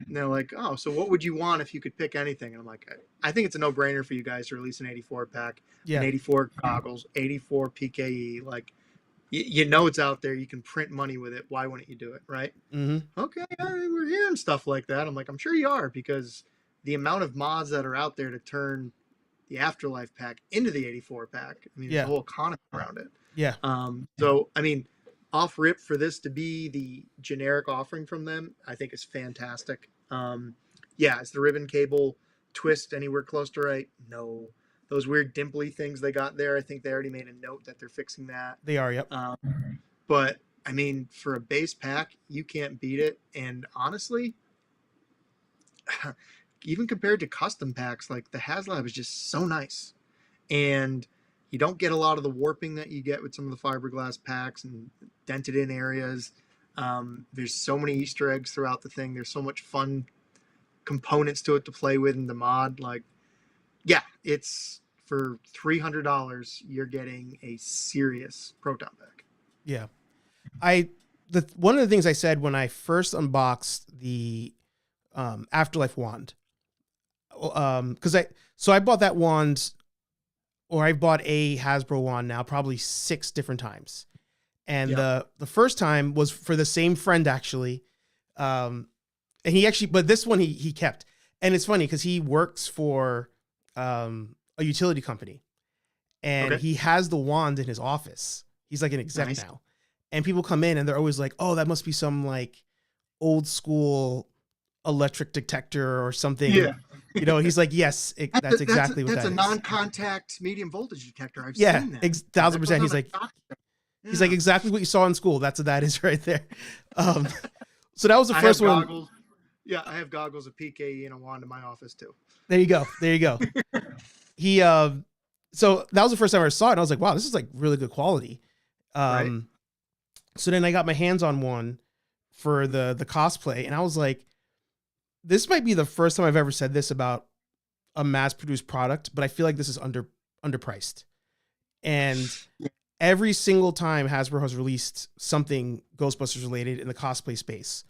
And they're like, oh, so what would you want if you could pick anything? And I'm like, I think it's a no-brainer for you guys to release an 84 pack, an 84 goggles, 84 PKE. Like, you know it's out there. You can print money with it. Why wouldn't you do it, right? Mm-hmm. Okay, we're hearing stuff like that. I'm like, I'm sure you are, because the amount of mods that are out there to turn the Afterlife pack into the 84 pack, I mean, there's a whole economy around it. Yeah. So, I mean, off rip for this to be the generic offering from them, I think is fantastic. Yeah, is the ribbon cable twist anywhere close to right? No. Those weird dimply things they got there, I think they already made a note that they're fixing that. They are, yep. But I mean, for a base pack, you can't beat it. And honestly, even compared to custom packs, like the HasLab is just so nice. And you don't get a lot of the warping that you get with some of the fiberglass packs and dented in areas. There's so many Easter eggs throughout the thing. There's so much fun components to it to play with in the mod. Like, yeah, it's for $300, you're getting a serious Proton pack. Yeah. One of the things I said when I first unboxed the Afterlife wand, because I bought that wand, or I bought a Hasbro wand now probably 6 different times. And the first time was for the same friend, actually. And he actually, but this one he kept. And it's funny because he works for a utility company, and he has the wand in his office. He's like an exec now. And people come in and they're always like, oh, that must be some like old school electric detector or something. Yeah. You know, he's like, yes, that's exactly what that is. That's a non-contact medium voltage detector. I've seen that. 1000%. He's like, exactly what you saw in school. That's what that is right there. So that was the first one. Goggles. Yeah, I have goggles, a PKE, and a wand in my office too. There you go. So that was the first time I ever saw it. And I was like, wow, this is like really good quality. Right. So then I got my hands on one for the cosplay, and I was like, this might be the first time I've ever said this about a mass-produced product, but I feel like this is underpriced. And every single time Hasbro has released something Ghostbusters related in the cosplay space,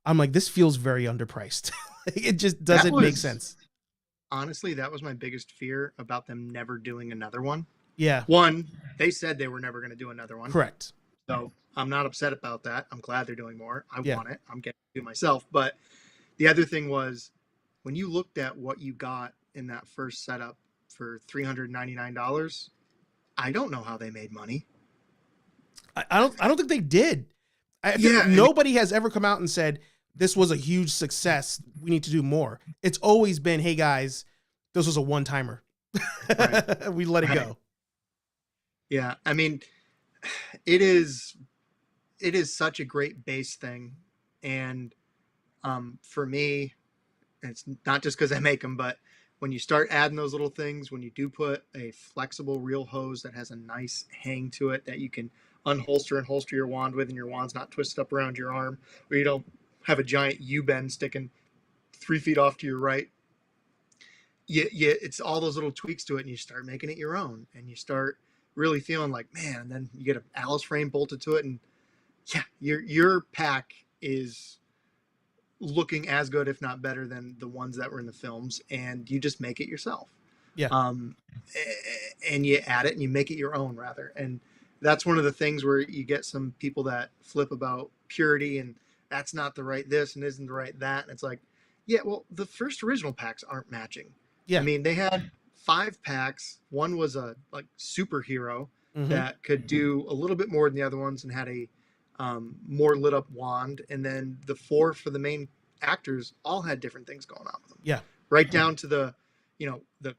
I'm like, this feels very underpriced. It just doesn't make sense. Honestly, that was my biggest fear about them never doing another one. Yeah. One, they said they were never going to do another one. Correct. So I'm not upset about that. I'm glad they're doing more. I want it. I'm getting to do it myself. But the other thing was, when you looked at what you got in that first setup for $399, I don't know how they made money. I don't think they did. I think nobody has ever come out and said this was a huge success, we need to do more. It's always been, hey guys, this was a one-timer. Right. We let it go. Yeah, I mean, it is such a great base thing. And for me, it's not just because I make them, but when you start adding those little things, when you do put a flexible reel hose that has a nice hang to it that you can unholster and holster your wand with, and your wand's not twisted up around your arm, or you don't have a giant U-bend sticking 3 feet off to your right. It's all those little tweaks to it, and you start making it your own, and you start really feeling like, man, and then you get an Alice frame bolted to it, and your pack is looking as good, if not better, than the ones that were in the films, and you just make it yourself. Yeah. And you add it and you make it your own, rather. And that's one of the things where you get some people that flip about purity and that's not the right this and isn't the right that. And it's like, yeah, well, the first original packs aren't matching. Yeah. I mean, they had 5 packs. One was a like superhero that could do a little bit more than the other ones and had a more lit up wand. And then the 4 for the main actors all had different things going on with them. Yeah. Right down to the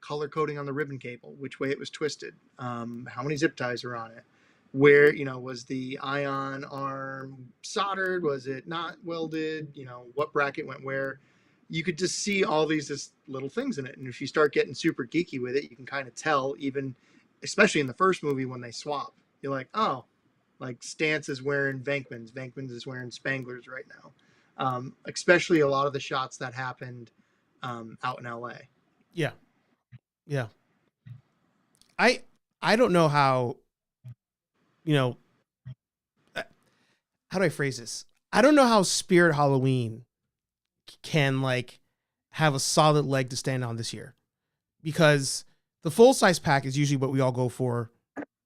color coding on the ribbon cable, which way it was twisted, how many zip ties are on it, where, was the ion arm soldered, was it not welded, what bracket went where. You could just see all these just little things in it. And if you start getting super geeky with it, you can kind of tell, even especially in the first movie when they swap, you're like, oh, like Stance is wearing Venkman's is wearing Spangler's right now. Especially a lot of the shots that happened out in LA. Yeah. Yeah. I don't know how, how do I phrase this? I don't know how Spirit Halloween can like have a solid leg to stand on this year, because the full size pack is usually what we all go for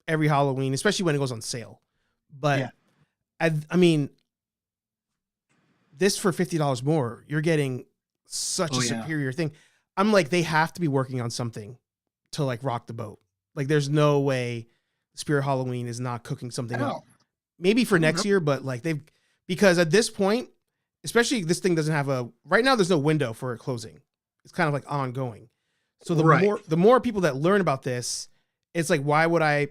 every Halloween, especially when it goes on sale. But I mean, this for $50 more, you're getting such a superior thing. I'm like, they have to be working on something to like rock the boat. Like, there's no way Spirit Halloween is not cooking something up. Maybe for next year, but like because at this point, especially this thing doesn't have right now there's no window for it closing. It's kind of like ongoing. So the more people that learn about this, it's like, why would I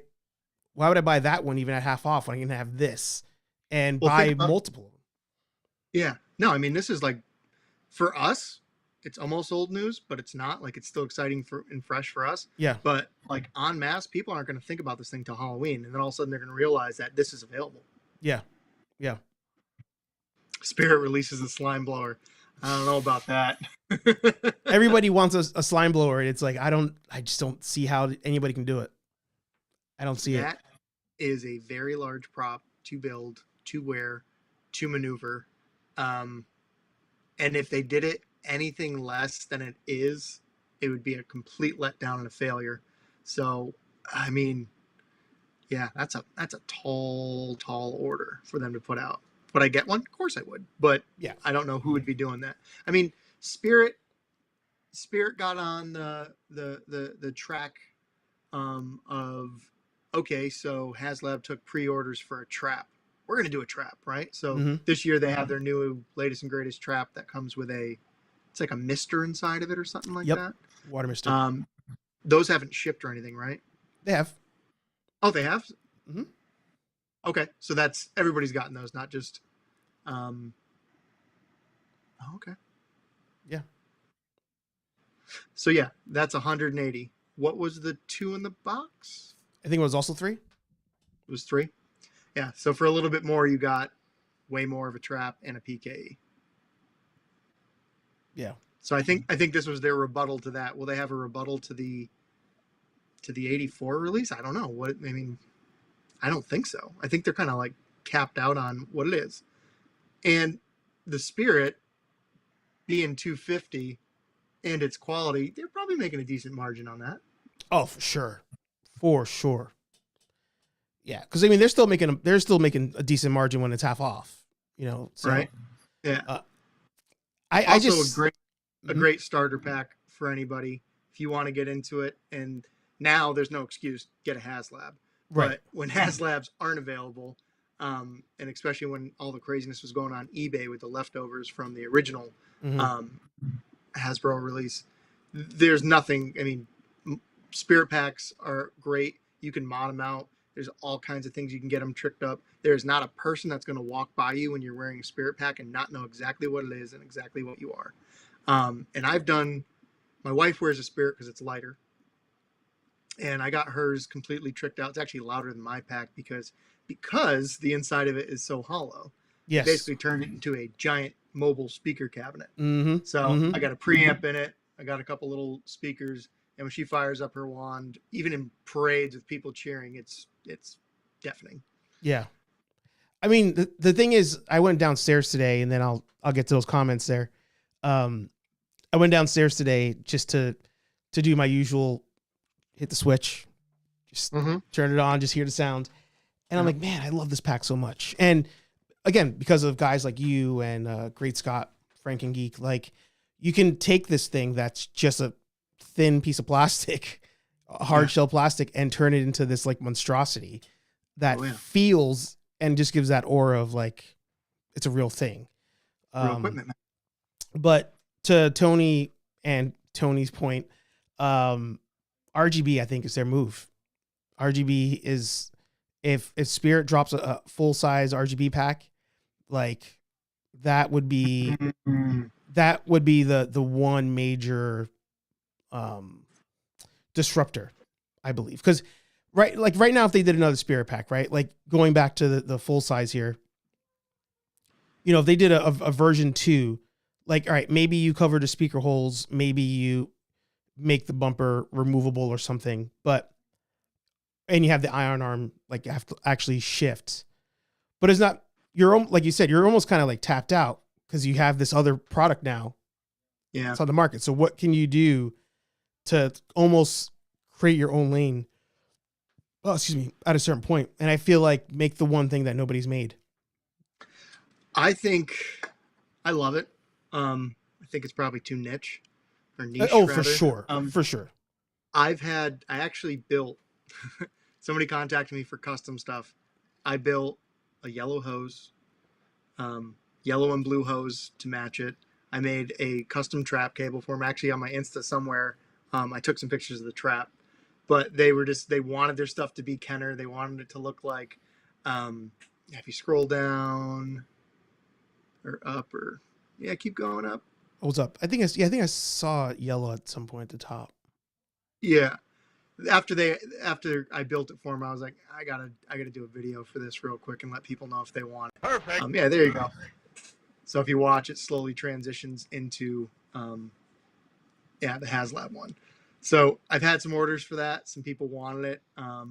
buy that one even at half off when I can have this and buy multiple of them? Yeah. No, I mean, this is like, for us, it's almost old news, but it's not. Like, it's still exciting and fresh for us. Yeah. But like en masse, people aren't going to think about this thing till Halloween, and then all of a sudden they're going to realize that this is available. Yeah. Yeah. Spirit releases a slime blower. I don't know about that. Everybody wants a slime blower. It's like, I just don't see how anybody can do it. I don't see it. That is a very large prop to build, to wear, to maneuver. And if they did it anything less than it is, it would be a complete letdown and a failure. So, I mean, yeah, that's a tall order for them to put out. Would I get one? Of course I would. But yeah, I don't know who would be doing that. I mean, Spirit got on the track of, okay, so HasLab took pre-orders for a trap. We're going to do a trap, right? So this year they have their new latest and greatest trap that comes with it's like a mister inside of it or something like that. Water mister. Those haven't shipped or anything, right? They have. Oh, they have? Mm-hmm. Okay, so that's, everybody's gotten those, not just okay. Yeah. So yeah, that's 180. What was the 2 in the box? I think it was also 3. It was 3. Yeah, so for a little bit more, you got way more of a trap and a PKE. Yeah. So I think this was their rebuttal to that. Will they have a rebuttal to the 84 release? I don't know. I don't think so. I think they're kind of like capped out on what it is. And the Spirit being 250 and its quality, they're probably making a decent margin on that. Oh, for sure. For sure. Yeah, because I mean they're still making a decent margin when it's half off, So, right? Yeah. A great starter pack for anybody if you want to get into it. And now there's no excuse, get a HasLab. Right. But when HasLabs aren't available, and especially when all the craziness was going on eBay with the leftovers from the original Hasbro release, there's nothing. I mean, Spirit packs are great. You can mod them out. There's all kinds of things you can get them tricked up. There's not a person that's going to walk by you when you're wearing a Spirit pack and not know exactly what it is and exactly what you are. And my wife wears a Spirit because it's lighter. And I got hers completely tricked out. It's actually louder than my pack because the inside of it is so hollow. Yes. It basically turned it into a giant mobile speaker cabinet. Mm-hmm. So I got a preamp in it. I got a couple little speakers. And when she fires up her wand, even in parades with people cheering, it's deafening. Yeah. I mean, the thing is, I went downstairs today, and then I'll get to those comments there. I went downstairs today just to do my usual, hit the switch, just turn it on, just hear the sound. And I'm like, man, I love this pack so much. And again, because of guys like you and Great Scott, Frank and Geek, like you can take this thing that's just a thin piece of plastic, a hard shell plastic, and turn it into this like monstrosity that feels and just gives that aura of like it's a real thing. Real equipment, man. But to Tony and Tony's point, RGB I think is their move. RGB is if Spirit drops a full size RGB pack, like that would be the one major disruptor, I believe. Because right now, if they did another Spirit pack, right, like going back to the full size here, if they did a version 2, like, all right, maybe you cover the speaker holes, maybe you make the bumper removable or something, and you have the iron arm, like you have to actually shift, but it's not, like you said, you're almost kind of like tapped out because you have this other product now. Yeah. It's on the market. So what can you do to almost create your own lane? Oh, excuse me, at a certain point. And I feel like make the one thing that nobody's made. I think I love it. I think it's probably too niche or niche. Oh, rather. for sure. For sure. I actually built, somebody contacted me for custom stuff. I built a yellow hose, yellow and blue hose to match it. I made a custom trap cable for him, actually on my Insta somewhere. I took some pictures of the trap, but they wanted their stuff to be Kenner. They wanted it to look like, if you scroll down or up or keep going up. What's up? I think I saw yellow at some point at the top. Yeah. After I built it for him, I was like, I gotta do a video for this real quick and let people know if they want it. Perfect. Yeah, there you go. So if you watch, it slowly transitions into the HasLab one. So I've had some orders for that. Some people wanted it. I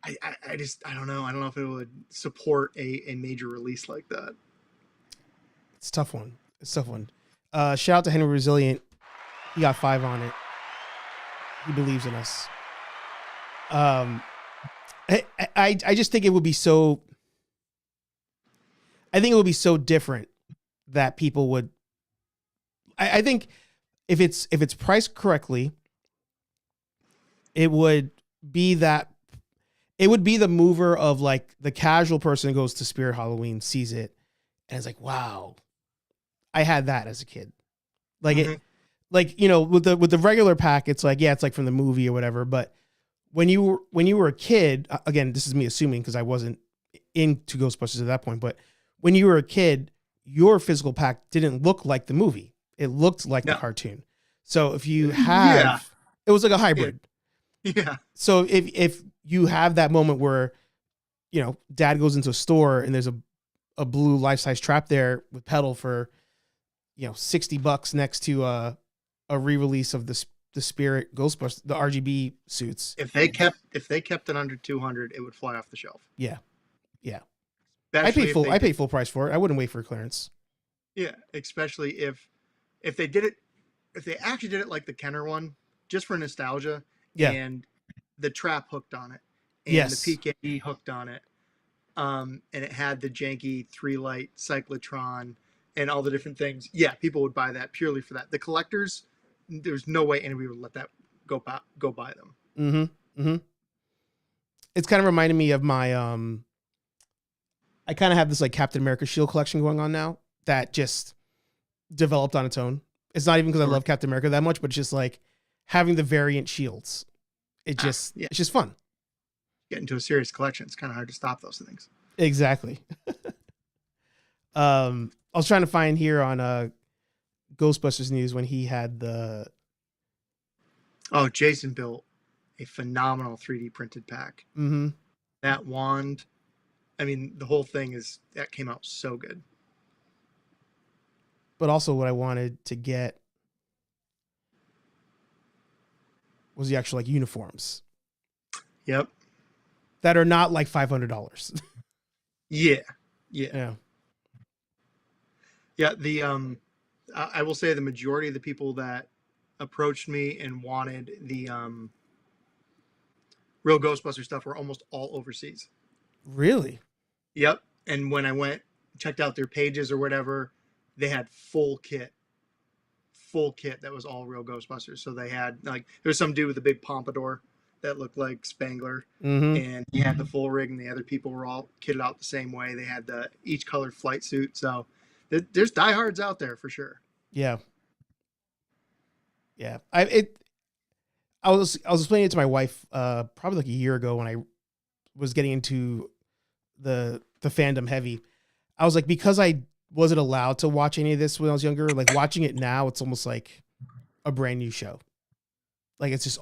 don't know. I don't know if it would support a major release like that. It's a tough one. Shout out to Henry Resilient. He got 5 on it. He believes in us. I just think it would be so. I think it would be so different that people would. I think if it's priced correctly, it would be that. It would be the mover of like the casual person who goes to Spirit Halloween, sees it, and is like, "Wow, I had that as a kid." Like it. Like, with the regular pack, it's like, it's like from the movie or whatever. But when you were a kid, again, this is me assuming because I wasn't into Ghostbusters at that point. But when you were a kid, your physical pack didn't look like the movie. It looked like the cartoon. So if you have, it was like a hybrid. Yeah. So if you have that moment where, dad goes into a store and there's a blue life-size trap there with pedal for, $60 next to a re-release of the Spirit Ghostbusters, the RGB suits. If they kept it under 200, it would fly off the shelf. Yeah. I pay full price for it. I wouldn't wait for clearance. Yeah, especially if they did it, if they actually did it like the Kenner one, just for nostalgia. Yeah. And the trap hooked on it, and the PKE hooked on it, and it had the janky 3-light cyclotron and all the different things. Yeah, people would buy that purely for that. The collectors, there's no way anybody would let that go buy them. Mm-hmm. It's kind of reminding me of my I kind of have this like Captain America shield collection going on now that just developed on its own. It's not even because I love Captain America that much, but it's just like having the variant shields. It's just fun. Get into a serious collection. It's kind of hard to stop those things. Exactly. I was trying to find here on Ghostbusters news when he had Jason built a phenomenal 3D printed pack. Mm-hmm. That wand, I mean, the whole thing that came out so good. But also what I wanted to get was the actual like uniforms. Yep. That are not like $500. Yeah. Yeah. I will say the majority of the people that approached me and wanted the real Ghostbuster stuff were almost all overseas. Really? Yep. And when I checked out their pages or whatever, they had full kit that was all real Ghostbusters. So they had there was some dude with a big pompadour that looked like Spangler, and he had the full rig, and the other people were all kitted out the same way. They had each colored flight suit. So there's diehards out there for sure. Yeah. I was explaining it to my wife probably like a year ago when I was getting into the fandom heavy. I was like, because I wasn't allowed to watch any of this when I was younger, like watching it now, it's almost like a brand new show. Like it's just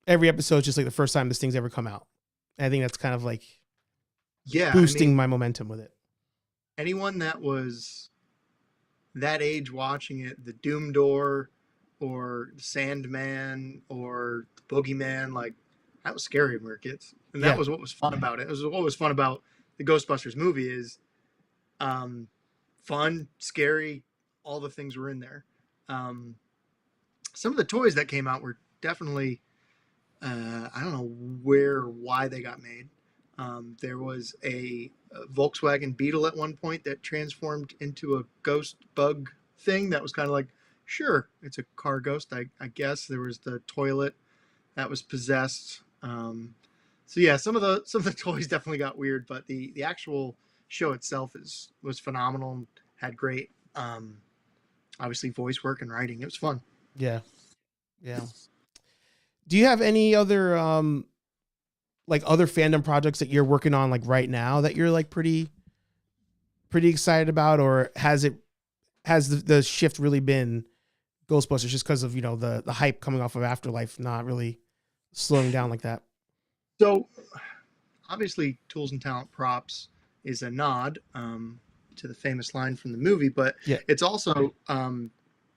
every episode is just like the first time this thing's ever come out. And I think that's kind of like boosting my momentum with it. Anyone that was that age watching it, the Doom Door or Sandman or the Boogeyman, like that was scary when we were kids. And that was what was fun about it. It was what was fun about the Ghostbusters movie is fun, scary, all the things were in there. Some of the toys that came out were definitely, I don't know where or why they got made. There was a Volkswagen Beetle at one point that transformed into a ghost bug thing that was kind of like, sure, it's a car ghost, I guess. There was the toilet that was possessed. So yeah, some of the toys definitely got weird, but the actual show itself was phenomenal and had great, obviously voice work and writing. It was fun. Yeah. Yeah. Do you have any other like other fandom projects that you're working on like right now that you're like pretty excited about, or has the shift really been Ghostbusters just because of, you know, the hype coming off of Afterlife not really slowing down like that? So obviously Tools and Talent Props is a nod to the famous line from the movie, but Yeah. it's also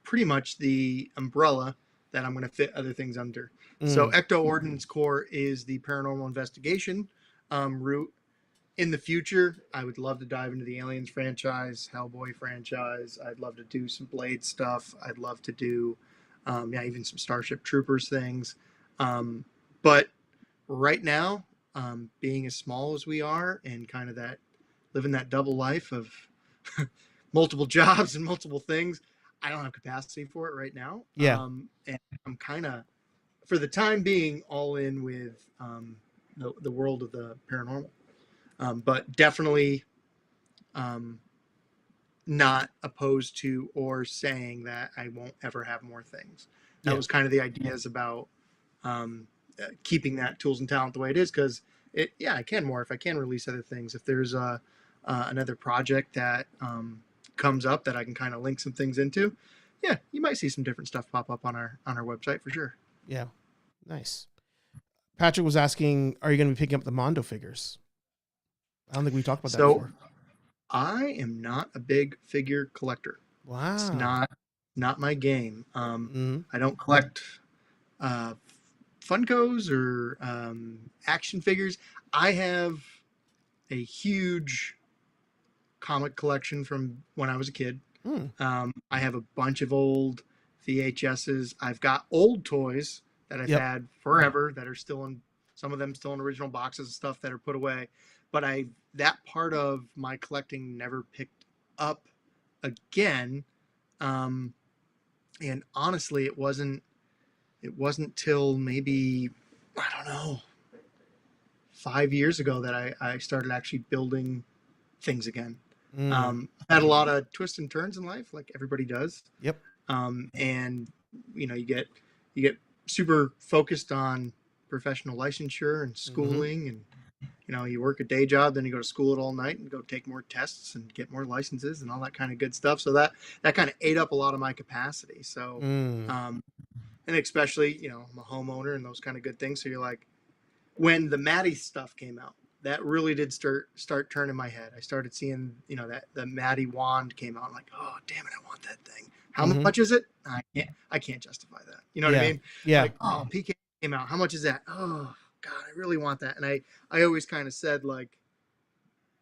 pretty much the umbrella that I'm going to fit other things under. So Ecto Ordnance Corps is the paranormal investigation route. In the future, I would love to dive into the Aliens franchise, Hellboy franchise. I'd love to do some Blade stuff. I'd love to do, even some Starship Troopers things. But right now, being as small as we are and kind of that living that double life of multiple jobs and multiple things, I don't have capacity for it right now. Yeah. And I'm kind of, for the time being, all in with the world of the paranormal. But definitely not opposed to or saying that I won't ever have more things. That was kind of the ideas about keeping that Tools and Talent the way it is, because I can morph. I can release other things. If there's another project that comes up that I can kind of link some things into, you might see some different stuff pop up on our website for sure. Yeah, nice. Patrick was asking, are you going to be picking up the Mondo figures? I don't think we talked about that before. I am not a big figure collector. Wow. It's not my game. I don't collect Funkos or action figures. I have a huge comic collection from when I was a kid. I have a bunch of old VHSs. I've got old toys that I've had forever that are still in, some of them still in original boxes and stuff that are put away. But that part of my collecting never picked up again. And honestly, it wasn't till maybe, I don't know, 5 years ago that I started actually building things again. I had a lot of twists and turns in life, like everybody does. Yep. And you get super focused on professional licensure and schooling, and you work a day job, then you go to school all night and go take more tests and get more licenses and all that kind of good stuff. So that kind of ate up a lot of my capacity. So, and especially, I'm a homeowner and those kind of good things. So you're like, when the Maddie stuff came out, that really did start turning my head. I started seeing, that the Maddie wand came out. I'm like, oh, damn it, I want that thing. How much is it? I can't justify that. You know what I mean? Yeah. Like, oh, PK came out. How much is that? Oh, God, I really want that. And I always kind of said, like,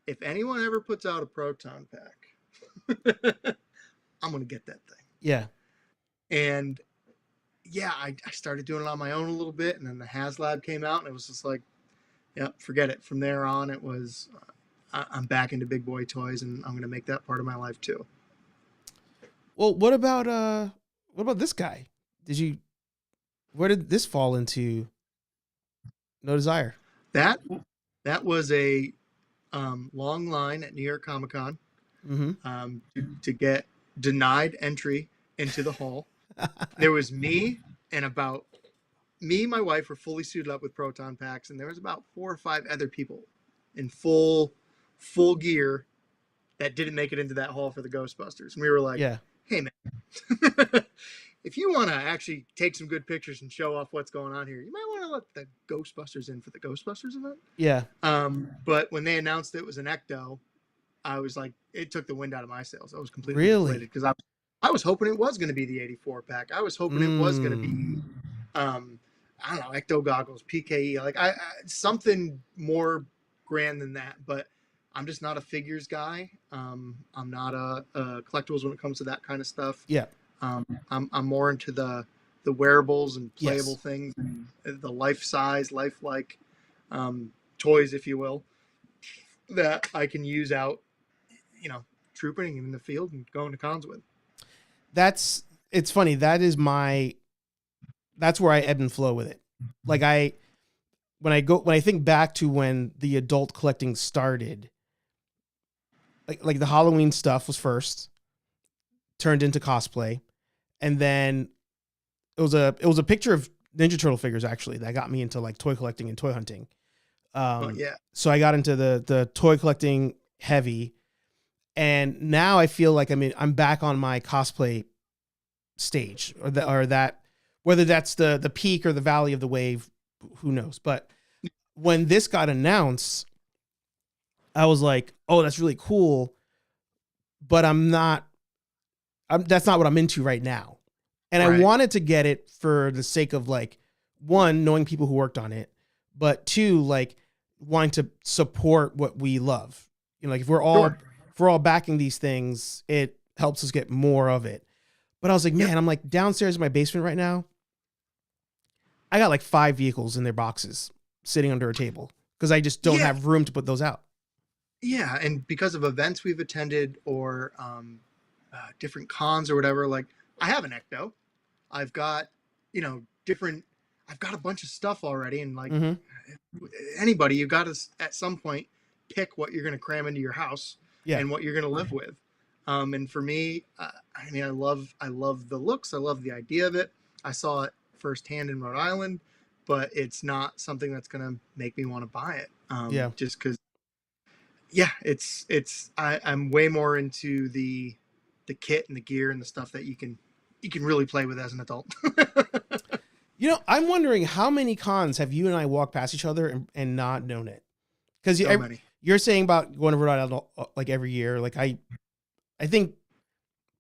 if anyone ever puts out a proton pack, I'm going to get that thing. Yeah. And I started doing it on my own a little bit. And then the HasLab came out and it was just like, forget it. From there on, it was, I'm back into big boy toys and I'm going to make that part of my life too. Well, what about this guy? Where did this fall into? No Desire. That was a long line at New York Comic Con to get denied entry into the hall. There was me and my wife were fully suited up with proton packs, and there was about 4 or 5 other people in full gear that didn't make it into that hall for the Ghostbusters. And we were like, hey man, if you want to actually take some good pictures and show off what's going on here, you might want to let the Ghostbusters in for the Ghostbusters event. Yeah. But when they announced it was an Ecto, I was like, it took the wind out of my sails. I was completely deflated because I was hoping it was going to be the 84 pack. I was hoping it was going to be, I don't know, Ecto goggles, PKE, like something more grand than that. But I'm just not a figures guy. I'm not a collectibles when it comes to that kind of stuff. Yeah. I'm more into the wearables and playable things, and the lifelike toys, if you will, that I can use out, trooping in the field and going to cons with. It's funny. That's where I ebb and flow with it. Like when I think back to when the adult collecting started, like the Halloween stuff was first, turned into cosplay, and then it was a picture of Ninja Turtle figures actually that got me into like toy collecting and toy hunting. Yeah. So I got into the toy collecting heavy, and now I feel like I'm back on my cosplay stage, or that whether that's the peak or the valley of the wave, who knows. But when this got announced, I was like, oh, that's really cool, but that's not what I'm into right now. And right. I wanted to get it for the sake of like, one, knowing people who worked on it, but two, like wanting to support what we love. You know, like if we're all backing these things, it helps us get more of it. But I was like, man, I'm like downstairs in my basement right now. I got like 5 vehicles in their boxes sitting under a table because I just don't have room to put those out. Yeah. And because of events we've attended or different cons or whatever, like I have an Ecto. I've got, I've got a bunch of stuff already. And like anybody, you've got to at some point pick what you're going to cram into your house and what you're going to live with. And for me, I love the looks. I love the idea of it. I saw it firsthand in Rhode Island, but it's not something that's going to make me want to buy it. Just because, I'm way more into the kit and the gear and the stuff that you can really play with as an adult. I'm wondering how many cons have you and I walked past each other and not known it? Because you're saying about going to Rhode Island like every year. Like I think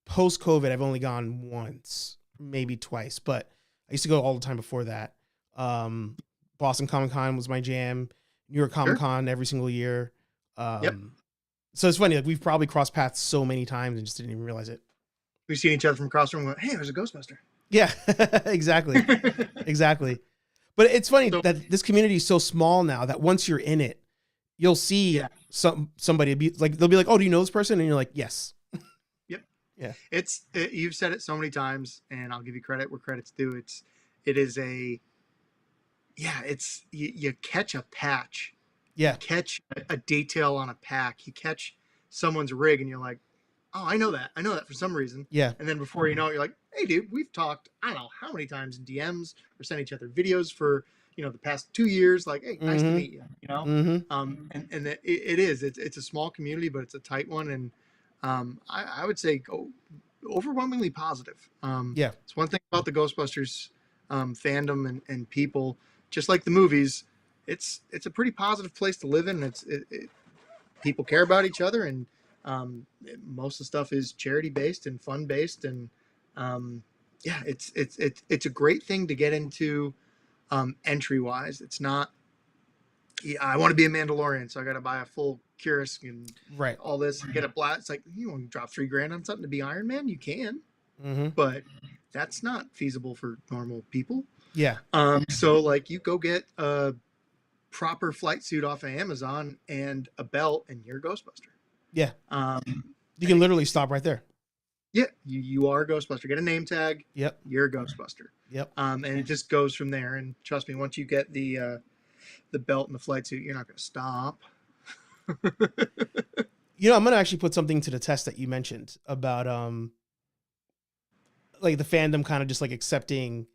post COVID, I've only gone once, maybe twice, but I used to go all the time before that. Boston Comic Con was my jam. New York Comic Con every single year. So it's funny, like we've probably crossed paths so many times and just didn't even realize it. We've seen each other from across the room and went, hey, there's a Ghostbuster. Yeah, exactly. Exactly. But it's funny that this community is so small now that once you're in it, you'll see somebody be like, they'll be like, oh, do you know this person? And you're like, yes. Yep. Yeah. You've said it so many times, and I'll give you credit where credit's due. You catch a patch. Yeah. You catch a detail on a pack. You catch someone's rig and you're like, oh, I know that for some reason. Yeah. And then before you know it, you're like, hey, dude, we've talked, I don't know how many times in DMs or sent each other videos for, the past 2 years. Like, hey, nice to meet you, And it's a small community, but it's a tight one. And I would say overwhelmingly positive. It's one thing about the Ghostbusters fandom and people, just like the movies, it's a pretty positive place to live in. People care about each other, and most of the stuff is charity based and fun based, and it's a great thing to get into entry wise. It's not, I want to be a Mandalorian, so I got to buy a full Curious and all this and get a blast. It's like, you want to drop $3,000 on something to be Iron Man? You can, but that's not feasible for normal people. Yeah. So like you go get a proper flight suit off of Amazon and a belt and you're a Ghostbuster. Yeah. You can literally stop right there. Yeah. You are a Ghostbuster. Get a name tag. Yep. You're a Ghostbuster. Yep. And it just goes from there. And trust me, once you get the belt and the flight suit, you're not going to stop. I'm going to actually put something to the test that you mentioned about, like the fandom kind of just like accepting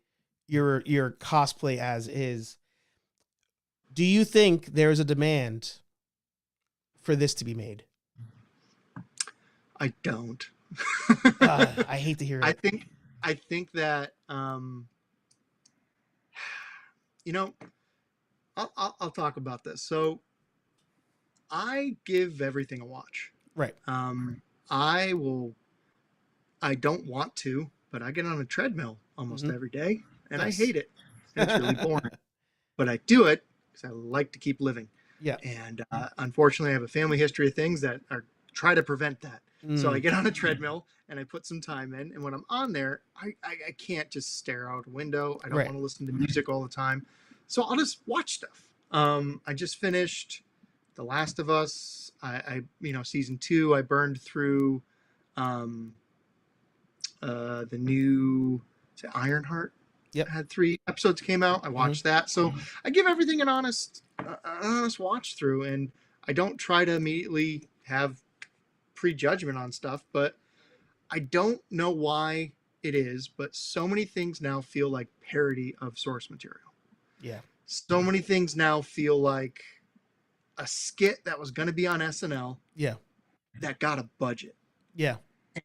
your cosplay as is. Do you think there is a demand for this to be made? I don't. I hate to hear it. I think that, I'll talk about this. So I give everything a watch. Right. I don't want to, but I get on a treadmill almost every day and I hate it. It's really boring, but I do it because I like to keep living. Yeah. And unfortunately, I have a family history of things that try to prevent that. So I get on a treadmill and I put some time in. And when I'm on there, I can't just stare out a window. I don't want to listen to music all the time. So I'll just watch stuff. I just finished The Last of Us. I season 2, I burned through the new Ironheart. Yep. Had 3 episodes came out. I watched that. So I give everything an honest watch through, and I don't try to immediately have prejudgment on stuff, but I don't know why it is, but so many things now feel like parody of source material. Yeah. So many things now feel like a skit that was going to be on SNL. Yeah. That got a budget. Yeah.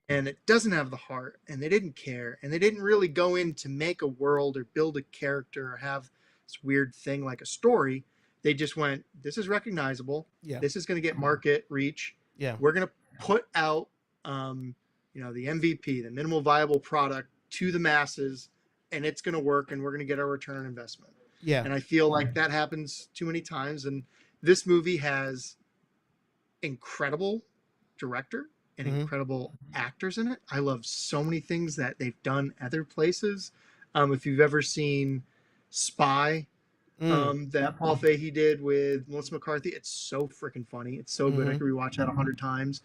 And it doesn't have the heart, and they didn't care, and they didn't really go in to make a world or build a character or have this weird thing like a story. They just went, this is recognizable. Yeah. This is going to get market reach. Yeah. We're going to put out, the MVP, the minimal viable product to the masses, and it's going to work, and we're going to get our return on investment. Yeah. And I feel like that happens too many times. And this movie has incredible director and incredible actors in it. I love so many things that they've done other places. If you've ever seen Spy, that Paul Fahey did with Melissa McCarthy, it's so freaking funny. It's so good. I could rewatch that 100 times.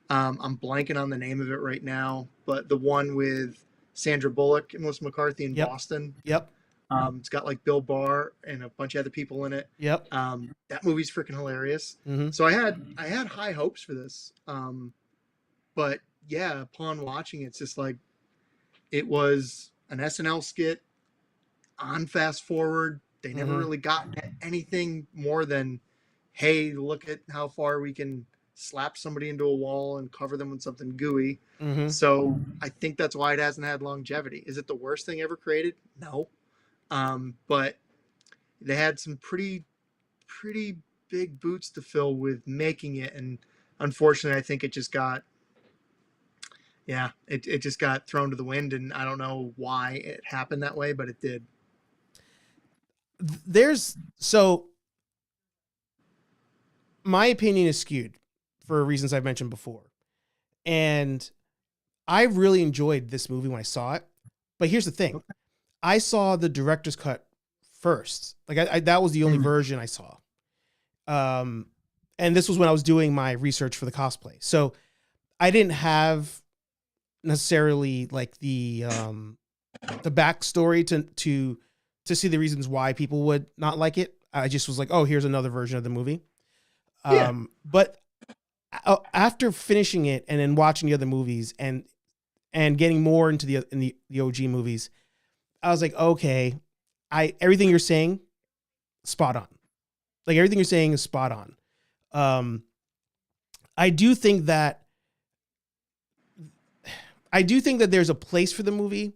I'm blanking on the name of it right now, but the one with Sandra Bullock and Melissa McCarthy in Boston. Yep. It's got like Bill Barr and a bunch of other people in it. Yep. That movie's freaking hilarious. So I had high hopes for this. But yeah, upon watching it, it's just like, it was an SNL skit on fast forward. They never really got anything more than, hey, look at how far we can slap somebody into a wall and cover them with something gooey. So I think that's why it hasn't had longevity. Is it the worst thing ever created? No. But they had some pretty big boots to fill with making it. And unfortunately, I think it just got, it just got thrown to the wind, and I don't know why it happened that way, but it did. My opinion is skewed for reasons I've mentioned before. And I really enjoyed this movie when I saw it. But here's the thing. I saw the director's cut first. Like that was the only version I saw. And this was when I was doing my research for the cosplay. So I didn't have necessarily like the backstory to see the reasons why people would not like it. I just was like, oh, here's another version of the movie. But after finishing it and then watching the other movies and getting more into the OG movies, I was like, okay, everything you're saying, spot on. Like everything you're saying is spot on. I do think that there's a place for the movie.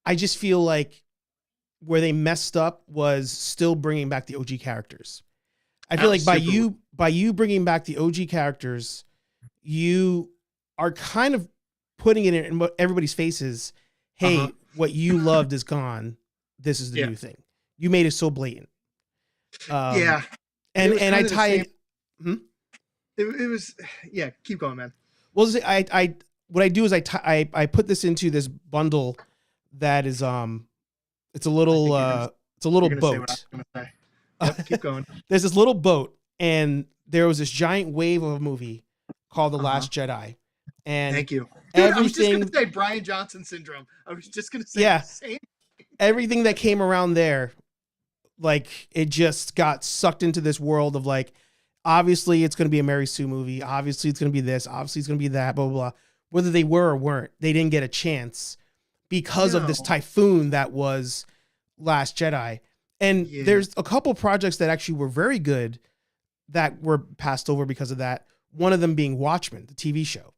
I just feel like where they messed up was still bringing back the OG characters. I feel like by you bringing back the OG characters, you are kind of putting it in everybody's faces. Hey, what you loved is gone. This is the new thing. You made it so blatant. And I tie it. It was keep going, man. Well, what I do is I put this into this bundle that is it's a little boat. Yep, keep going. There's this little boat, and there was this giant wave of a movie called The Last Jedi. And thank you. Dude, I was just gonna say Brian Johnson syndrome. I was just gonna say the same. Everything that came around there, like it just got sucked into this world of like, obviously it's gonna be a Mary Sue movie. Obviously it's gonna be this. Obviously it's gonna be that. Blah blah blah. Whether they were or weren't, they didn't get a chance because of this typhoon that was Last Jedi. And there's a couple projects that actually were very good that were passed over because of that. One of them being Watchmen, the TV show.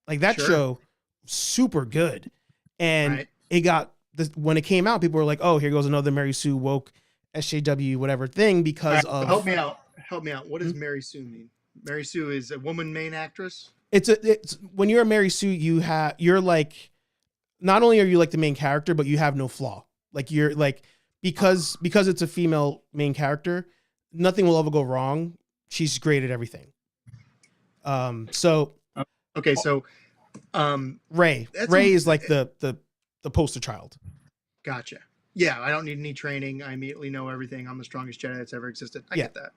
Like that show, super good. And it got this, when it came out, people were like, oh, here goes another Mary Sue woke SJW, whatever thing because of. Help me out. What does Mary Sue mean? Mary Sue is a woman main actress. It's when you're a Mary Sue, you're like, not only are you like the main character, but you have no flaw. Like you're like, because it's a female main character, nothing will ever go wrong. She's great at everything. So Ray is like the poster child. Gotcha. Yeah, I don't need any training. I immediately know everything. I'm the strongest Jedi that's ever existed. I get that.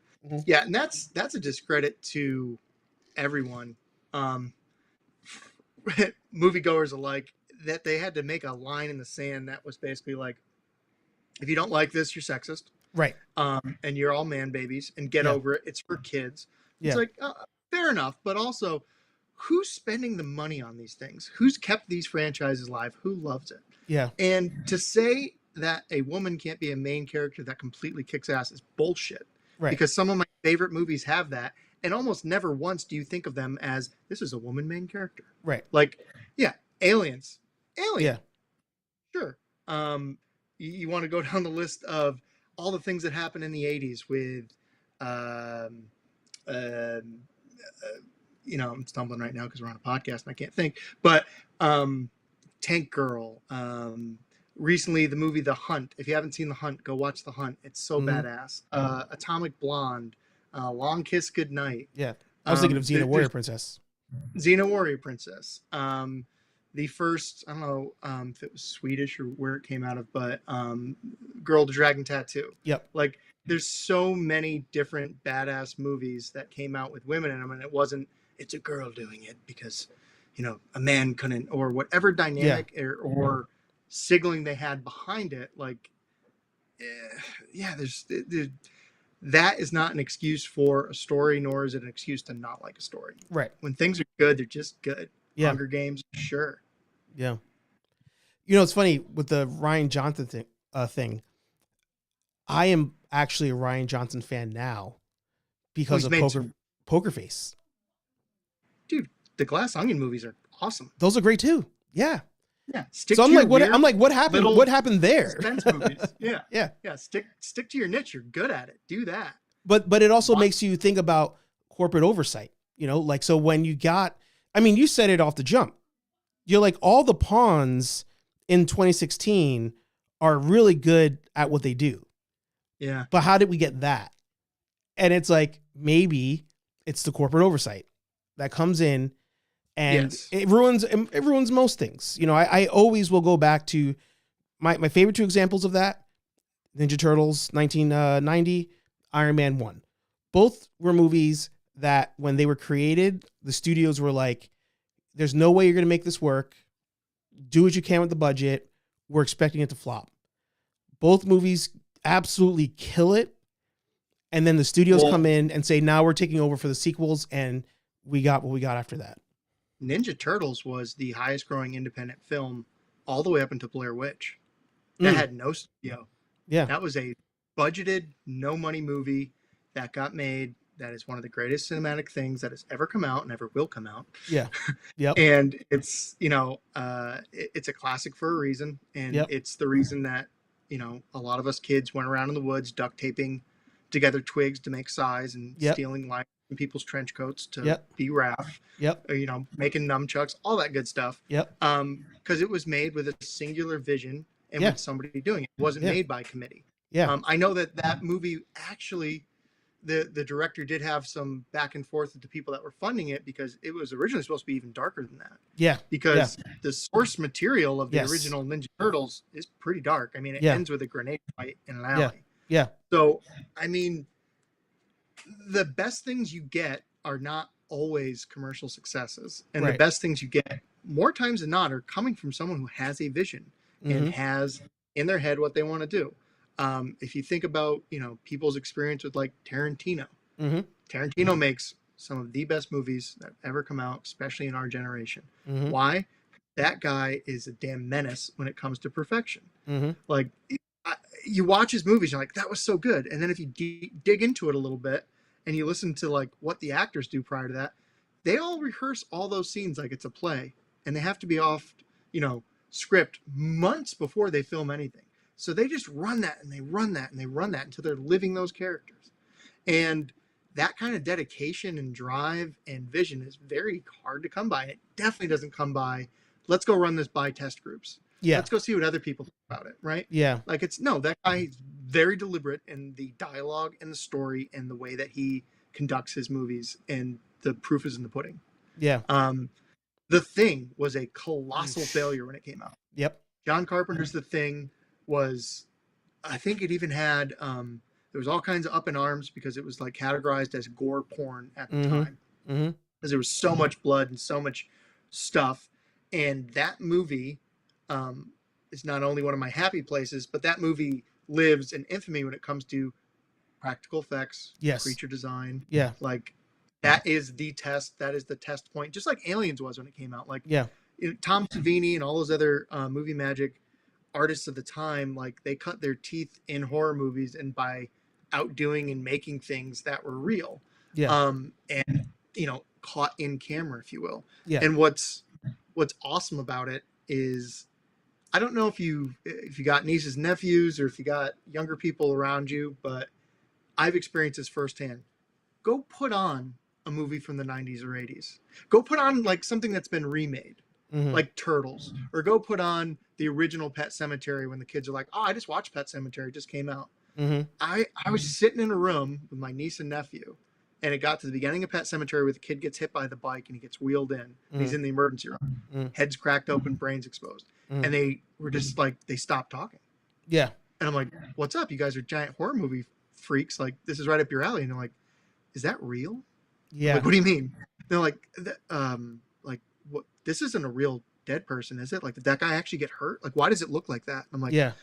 Yeah, and that's a discredit to everyone, moviegoers alike, that they had to make a line in the sand that was basically like, if you don't like this, you're sexist. Right. And you're all man babies and get over it. It's for kids. It's like, fair enough, but also, who's spending the money on these things? Who's kept these franchises alive? Who loves it? Yeah. And to say that a woman can't be a main character that completely kicks ass is bullshit. Right. Because some of my favorite movies have that, and almost never once do you think of them as this is a woman main character. Right. Like, yeah, Aliens. Yeah. Sure. You want to go down the list of all the things that happened in the 80s with I'm stumbling right now because we're on a podcast and I can't think, but Tank Girl. Recently, the movie The Hunt. If you haven't seen The Hunt, go watch The Hunt. It's so badass. Atomic Blonde, Long Kiss Goodnight. Yeah, I was thinking of Xena Warrior Princess. Xena Warrior Princess. The first, I don't know if it was Swedish or where it came out of, but Girl with the Dragon Tattoo. Yep. Like, there's so many different badass movies that came out with women in them, and it wasn't, it's a girl doing it because, a man couldn't, or whatever dynamic or signaling they had behind it. Like, that is not an excuse for a story, nor is it an excuse to not like a story. Right. When things are good, they're just good. Yeah. Hunger Games, sure. Yeah. It's funny with the Rian Johnson thing. I am actually a Rian Johnson fan now because of Poker Face. Dude, the Glass Onion movies are awesome. Those are great too. Yeah. Yeah. So I'm like, what happened? What happened there? Suspense movies. Yeah. Yeah. Stick to your niche. You're good at it. Do that. But it also makes you think about corporate oversight. So when you got, you said it off the jump. You're like, all the pawns in 2016 are really good at what they do. Yeah. But how did we get that? And it's like, maybe it's the corporate oversight that comes in and it ruins most things. I always will go back to my favorite two examples of that. Ninja Turtles, 1990, Iron Man 1. Both were movies that when they were created, the studios were like, there's no way you're going to make this work. Do what you can with the budget. We're expecting it to flop. Both movies absolutely kill it. And then the studios come in and say, now we're taking over for the sequels. And we got what we got after that. Ninja Turtles was the highest growing independent film all the way up until Blair Witch. That had no studio. Yeah. That was a budgeted, no money movie that got made. That is one of the greatest cinematic things that has ever come out and ever will come out. Yeah. Yep. And it's, it's a classic for a reason. And it's the reason that, a lot of us kids went around in the woods duct taping together twigs to make size and stealing light from people's trench coats to be Raph. Yep. Or, making nunchucks, all that good stuff. Yep. Because it was made with a singular vision and with somebody doing it. It wasn't made by committee. Yeah. I know that movie actually, the director did have some back and forth with the people that were funding it because it was originally supposed to be even darker than that. Yeah. Because the source material of the original Ninja Turtles is pretty dark. It ends with a grenade fight in an alley. Yeah. So, the best things you get are not always commercial successes. And the best things you get, more times than not, are coming from someone who has a vision and has in their head what they want to do. If you think about, people's experience with like Tarantino, Tarantino makes some of the best movies that ever come out, especially in our generation. Why? That guy is a damn menace when it comes to perfection. Like, you watch his movies, you're like, that was so good. And then if you dig into it a little bit and you listen to like what the actors do prior to that, they all rehearse all those scenes like it's a play, and they have to be off, script months before they film anything. So they just run that and they run that and they run that until they're living those characters. And that kind of dedication and drive and vision is very hard to come by. It definitely doesn't come by, let's go run this by test groups. Yeah. Let's go see what other people think about it, right? Yeah. Like, that guy is very deliberate in the dialogue and the story and the way that he conducts his movies, and the proof is in the pudding. Yeah. The Thing was a colossal failure when it came out. Yep. John Carpenter's The Thing was, I think it even had, there was all kinds of up in arms because it was like categorized as gore porn at the time. Because there was so much blood and so much stuff. And that movie is not only one of my happy places, but that movie lives in infamy when it comes to practical effects, creature design. Yeah. Like, that is the test. That is the test point. Just like Aliens was when it came out. Like, Yeah. Tom Savini and all those other movie magic artists of the time, like they cut their teeth in horror movies and by outdoing and making things that were real. Yeah. And caught in camera, if you will. Yeah. And what's awesome about it is, I don't know if you got nieces, nephews, or if you got younger people around you, but I've experienced this firsthand. Go put on a movie from the 90s or 80s. Go put on like something that's been remade, like Turtles, or go put on the original Pet Sematary when the kids are like, "Oh, I just watched Pet Sematary, it just came out." I was sitting in a room with my niece and nephew, and it got to the beginning of Pet Sematary where the kid gets hit by the bike and he gets wheeled in. And he's in the emergency room, heads cracked open, brains exposed, and they were just like, they stopped talking. Yeah. And I'm like, "What's up? You guys are giant horror movie freaks. Like, this is right up your alley." And they're like, "Is that real?" Yeah. Like, "What do you mean?" They're like, "What? This isn't a real dead person, is it? Like, did that guy actually get hurt? Like, why does it look like that?" I'm like, yeah.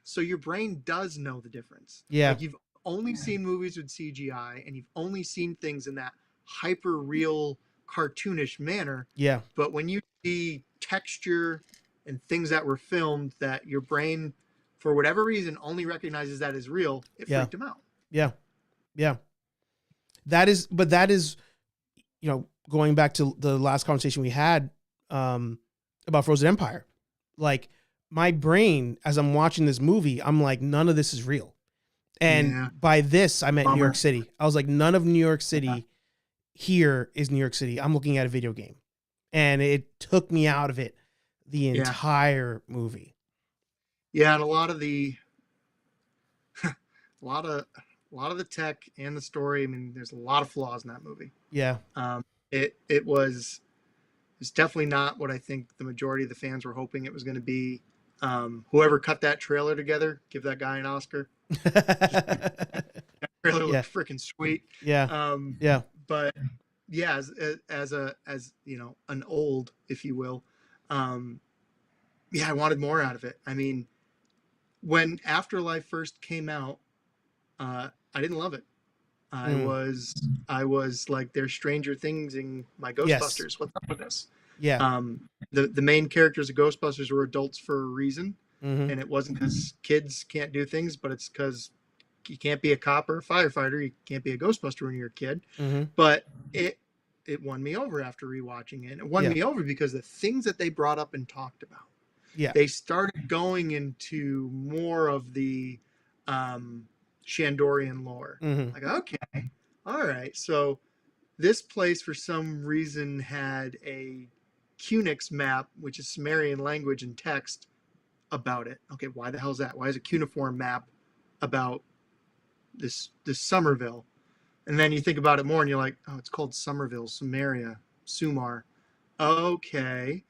So your brain does know the difference. Yeah. Like, you've only seen movies with CGI, and you've only seen things in that hyper real, cartoonish manner. Yeah. But when you see texture and things that were filmed that your brain, for whatever reason, only recognizes that as real, it freaked them out. Yeah. Yeah. That is, going back to the last conversation we had about Frozen Empire, like my brain, as I'm watching this movie, I'm like, none of this is real. And by this, I meant New York City. I was like, none of New York City here is New York City. I'm looking at a video game. And it took me out of it the entire movie. Yeah, and a lot of the the tech and the story, I mean, there's a lot of flaws in that movie. Yeah. It's definitely not what I think the majority of the fans were hoping it was going to be. Whoever cut that trailer together, give that guy an Oscar. That trailer looked freaking sweet. Yeah. But yeah, as an old, if you will, I wanted more out of it. I mean, when Afterlife first came out, I didn't love it. I was like, there's Stranger Things in my Ghostbusters. Yes. What's up with this? Yeah. The main characters of Ghostbusters were adults for a reason, and it wasn't because kids can't do things, but it's because you can't be a cop or a firefighter. You can't be a Ghostbuster when you're a kid. But it won me over after rewatching it. It won me over because the things that they brought up and talked about. Yeah. They started going into more of the Shandorian lore. Like, okay, all right. So this place, for some reason, had a Cunix map, which is Sumerian language and text about it. Okay, why the hell is that? Why is a cuneiform map about this Somerville? And then you think about it more and you're like, oh, it's called Somerville, Sumeria, Sumar. Okay.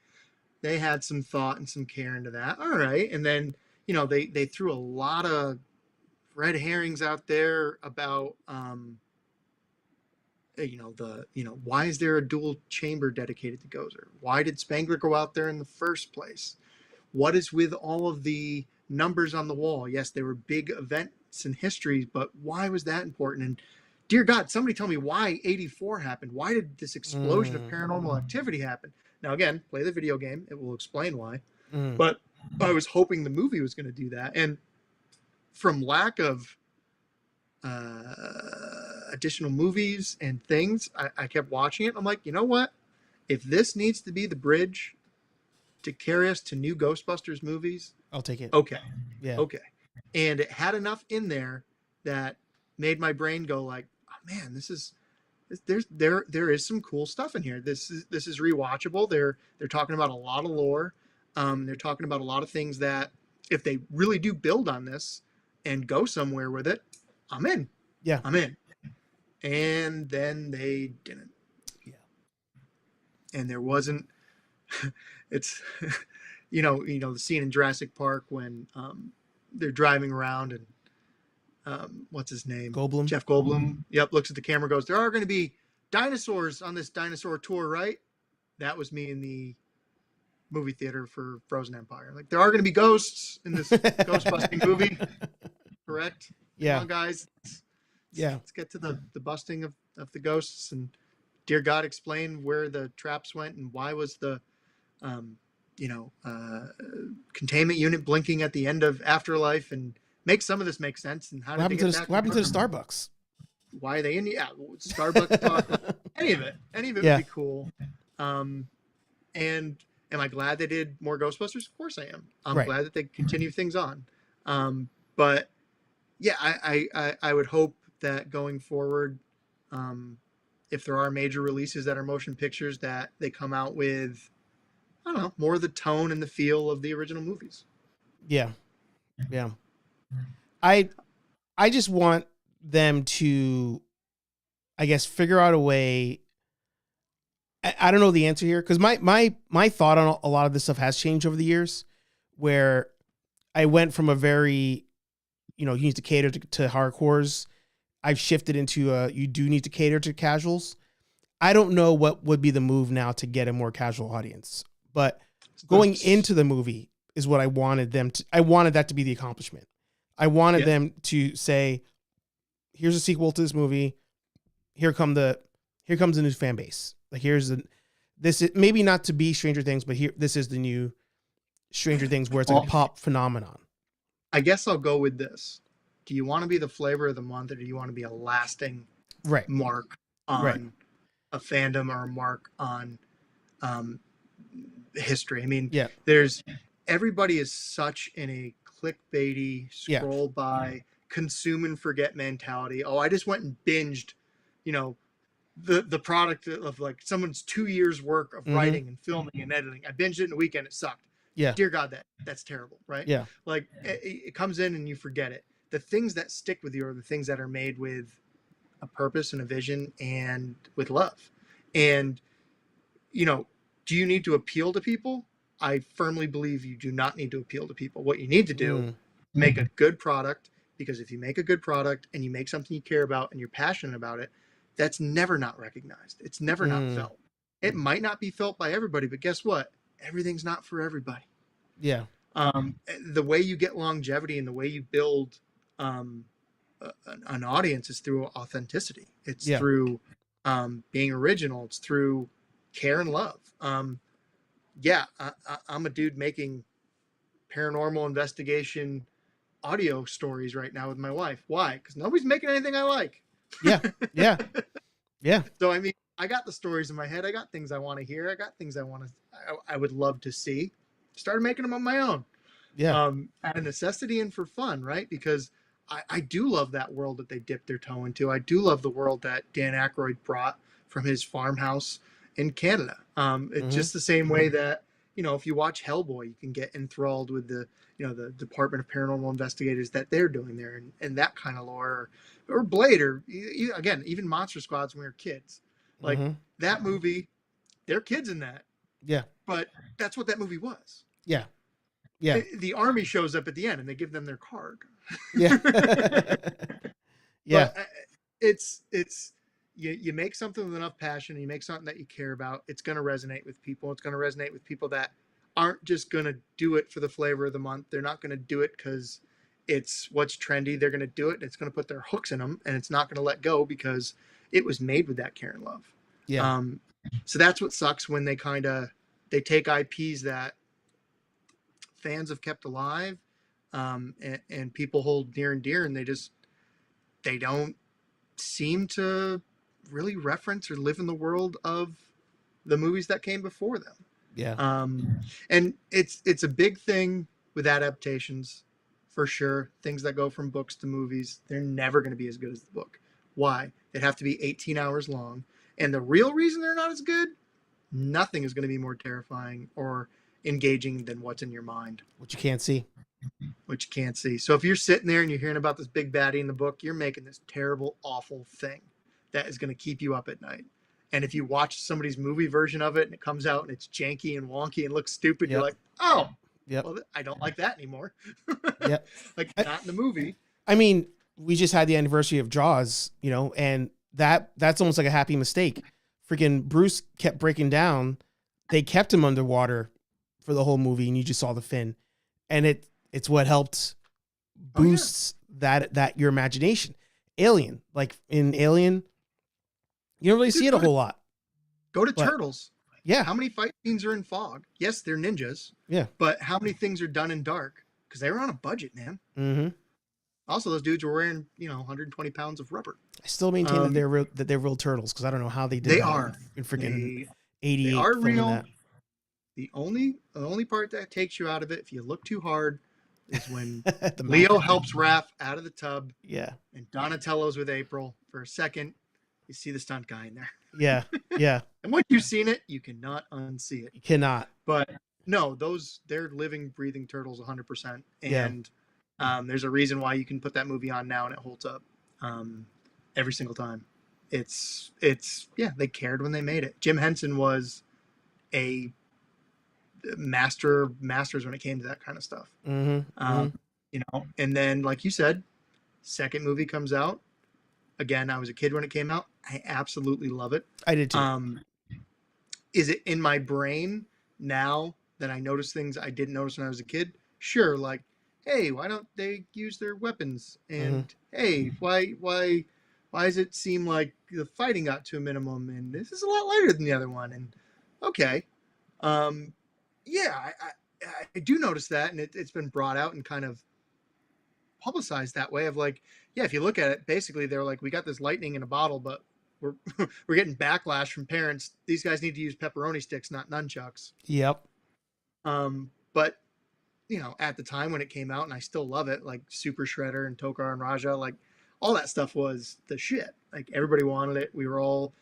They had some thought and some care into that. All right. And then, they threw a lot of red herrings out there about, why is there a dual chamber dedicated to Gozer? Why did Spangler go out there in the first place? What is with all of the numbers on the wall? Yes, they were big events in history, but why was that important? And dear God, somebody tell me why 84 happened. Why did this explosion of paranormal activity happen? Now, again, play the video game. It will explain why. But I was hoping the movie was going to do that. And from lack of additional movies and things, I kept watching it. I'm like, you know what? If this needs to be the bridge to carry us to new Ghostbusters movies, I'll take it. Okay. Yeah. Okay. And it had enough in there that made my brain go like, oh man, there is some cool stuff in here. This is rewatchable. They're talking about a lot of lore. They're talking about a lot of things that if they really do build on this and go somewhere with it, I'm in. Yeah. I'm in. And then they didn't. Yeah. And there wasn't it's the scene in Jurassic Park when they're driving around and what's his name? Goldblum. Jeff Goldblum. Yep, looks at the camera, goes, there are going to be dinosaurs on this dinosaur tour, right? That was me in the movie theater for Frozen Empire. Like, there are going to be ghosts in this ghost-busting movie, correct? Yeah. Come on, guys. Let's get to the busting of the ghosts, and dear God, explain where the traps went and why was the containment unit blinking at the end of Afterlife, and make some of this make sense. And how did they get back? What happened to the Starbucks? Why are they in? Yeah, Starbucks talk. Any of it would be cool. And am I glad they did more Ghostbusters? Of course I am. I'm glad that they continue things on. But yeah, I would hope that going forward, if there are major releases that are motion pictures, that they come out with, I don't know, more of the tone and the feel of the original movies. Yeah. Yeah. I just want them to, I guess, figure out a way. I don't know the answer here, because my thought on a lot of this stuff has changed over the years, where I went from a very, you need to cater to hardcores. I've shifted into you do need to cater to casuals. I don't know what would be the move now to get a more casual audience, but going into the movie is what I wanted them to. I wanted that to be the accomplishment. I wanted them to say, here's a sequel to this movie. Here comes the new fan base. Like, this is maybe not to be Stranger Things, but this is the new Stranger Things, where it's like a pop phenomenon. I guess I'll go with this. Do you want to be the flavor of the month, or do you want to be a lasting mark on a fandom, or a mark on history? I mean, everybody is such in a clickbaity, scroll by, consume and forget mentality. Oh, I just went and binged, the product of like someone's 2 years work of writing and filming and editing. I binged it in a weekend. It sucked. Yeah. Dear God, that's terrible, right? Yeah. Like it comes in and you forget it. The things that stick with you are the things that are made with a purpose and a vision and with love. And, do you need to appeal to people? I firmly believe you do not need to appeal to people. What you need to do, make a good product, because if you make a good product and you make something you care about and you're passionate about it, that's never not recognized. It's never not felt. It might not be felt by everybody, but guess what? Everything's not for everybody. Yeah. The way you get longevity and the way you build an audience is through authenticity. It's through being original. It's through care and love. I'm a dude making paranormal investigation audio stories right now with my wife. Why? Because nobody's making anything I like. Yeah. So I mean, I got the stories in my head. I got things I want to hear. I got things I would love to see. Started making them on my own. Yeah. Out of necessity and for fun, right? Because I do love that world that they dipped their toe into. I do love the world that Dan Aykroyd brought from his farmhouse in Canada. It's just the same way that, if you watch Hellboy, you can get enthralled with the Department of Paranormal Investigators that they're doing there, and that kind of lore, or Blade, or again, even Monster Squads when we were kids. Like that movie, they're kids in that. Yeah. But that's what that movie was. Yeah. Yeah. The army shows up at the end and they give them their card. Yeah. Yeah. But it's you make something with enough passion, and you make something that you care about, it's going to resonate with people. It's going to resonate with people that aren't just going to do it for the flavor of the month. They're not going to do it because it's what's trendy. They're going to do it, and it's going to put their hooks in them, and it's not going to let go because it was made with that care and love. Yeah. So that's what sucks when they take IPs that fans have kept alive, and people hold near and dear, and they don't seem to really reference or live in the world of the movies that came before them. Yeah. And it's a big thing with adaptations, for sure. Things that go from books to movies, they're never going to be as good as the book. Why? They'd have to be 18 hours long. And the real reason they're not as good, nothing is going to be more terrifying or engaging than what's in your mind. What you can't see. So if you're sitting there and you're hearing about this big baddie in the book, you're making this terrible, awful thing that is going to keep you up at night. And if you watch somebody's movie version of it and it comes out and it's janky and wonky and looks stupid, you're like, oh, well, I don't like that anymore. Like, not in the movie. I mean, we just had the anniversary of Jaws, and that's almost like a happy mistake. Freaking Bruce kept breaking down. They kept him underwater for the whole movie, and you just saw the fin. And it's what helped boost that your imagination. Alien, like in Alien, You don't really see it a whole lot. Go to Turtles. Yeah. How many fight scenes are in fog? Yes, they're ninjas. Yeah. But how many things are done in dark? Because they were on a budget, man. Mm-hmm. Also, those dudes were wearing, 120 pounds of rubber. I still maintain that they're real turtles because I don't know how they did they that are. in freaking 88. They are real. That. The only part that takes you out of it, if you look too hard, is when Leo helps Raph out of the tub. Yeah. And Donatello's with April. For a second, you see the stunt guy in there. Yeah. Yeah. And once you've seen it, you cannot unsee it. You cannot. But no, they're living, breathing turtles 100%. And there's a reason why you can put that movie on now and it holds up every single time. It's they cared when they made it. Jim Henson was a masters when it came to that kind of stuff. Mm-hmm. And then, like you said, second movie comes out. Again, I was a kid when it came out. I absolutely love it. I did too. Is it in my brain now that I notice things I didn't notice when I was a kid? Sure. Like, hey, why don't they use their weapons? And hey, why does it seem like the fighting got to a minimum? And this is a lot lighter than the other one. And okay. I do notice that, and it's been brought out and kind of publicized that way of like, yeah, if you look at it, basically they're like, we got this lightning in a bottle, but we're getting backlash from parents. These guys need to use pepperoni sticks, not nunchucks. Yep. But at the time when it came out, and I still love it, like Super Shredder and Tokar and Raja, like all that stuff was the shit. Like everybody wanted it. We were all,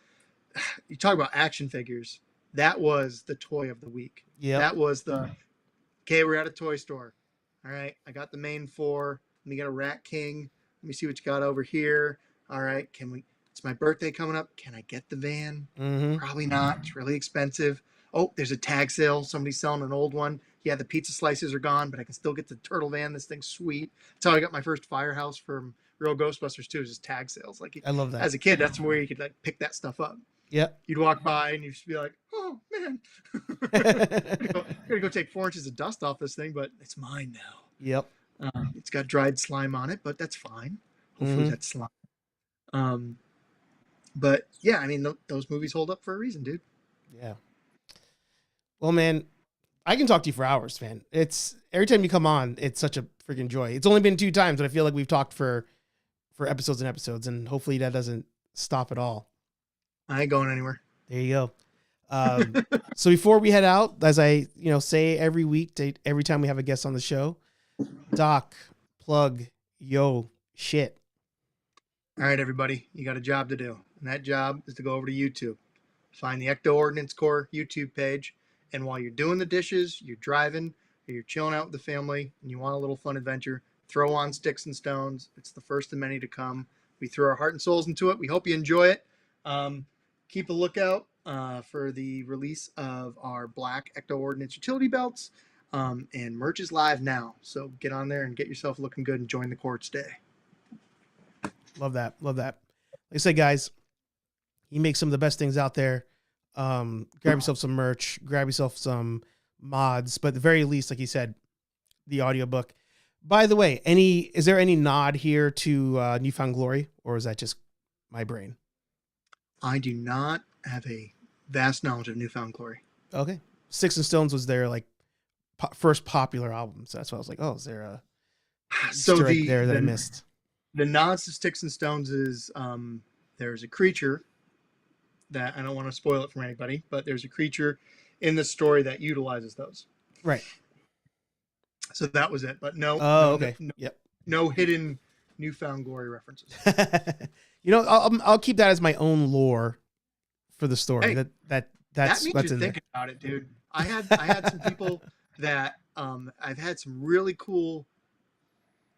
you talk about action figures. That was the toy of the week. Yeah. That was okay, we're at a toy store. All right. I got the main four. Let me get a Rat King. Let me see what you got over here. All right. It's my birthday coming up. Can I get the van? Mm-hmm. Probably not. It's really expensive. Oh, there's a tag sale. Somebody's selling an old one. Yeah, the pizza slices are gone, but I can still get the turtle van. This thing's sweet. That's how I got my first Firehouse from Real Ghostbusters too, is just tag sales. Like I love that. As a kid, that's where you could like pick that stuff up. Yep. You'd walk by and you'd just be like, oh man. I'm gonna go take 4 inches of dust off this thing, but it's mine now. Yep. It's got dried slime on it, but that's fine. Hopefully that's slime. But yeah, I mean, those movies hold up for a reason, dude. Yeah. Well, man, I can talk to you for hours, man. It's every time you come on, it's such a freaking joy. It's only been 2 times, but I feel like we've talked for episodes and episodes, and hopefully that doesn't stop at all. I ain't going anywhere. There you go. So before we head out, as I say every week, every time we have a guest on the show, Doc, plug yo shit. All right, everybody, you got a job to do, and that job is to go over to YouTube, find the Ecto Ordnance Corps YouTube page, and while you're doing the dishes, you're driving, or you're chilling out with the family, and you want a little fun adventure, throw on Sticks and Stones. It's the first of many to come. We threw our heart and souls into it. We hope you enjoy it. Keep a lookout for the release of our black Ecto Ordnance utility belts, and merch is live now. So get on there and get yourself looking good and join the Corps today. Love that. Love that. Like I said, guys, he makes some of the best things out there. Grab yourself some merch, grab yourself some mods, but at the very least, like you said, the audiobook. By the way, is there any nod here to Newfound Glory, or is that just my brain? I do not have a vast knowledge of Newfound Glory. Okay. Sticks and Stones was their like first popular album, so that's why I was like, oh, is there a Easter egg there that I missed? The nods to Sticks and Stones is there's a creature that I don't want to spoil it for anybody, but there's a creature in the story that utilizes those. Right. So that was it, but no. Oh, okay. Yep. No hidden Newfound Glory references. I'll keep that as my own lore for the story. Hey, that's that means what's you're in there. thinking about it, dude. I had some people that I've had some really cool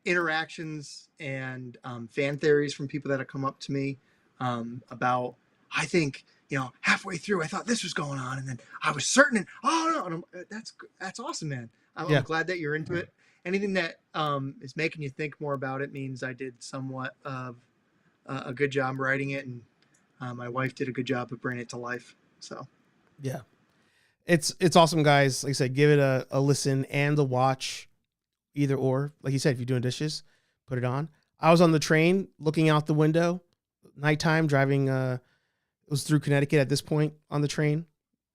interactions and fan theories from people that have come up to me about, I think, halfway through I thought this was going on, and then I was certain, and no, and that's awesome, man. I'm glad that you're into it. Anything that is making you think more about it means I did somewhat of a good job writing it, and my wife did a good job of bringing it to life. So yeah, it's awesome, guys. Like I said, give it a listen and a watch, either or. Like you said, if you're doing dishes, put it on. I was on the train looking out the window, nighttime, driving It was through Connecticut at this point on the train,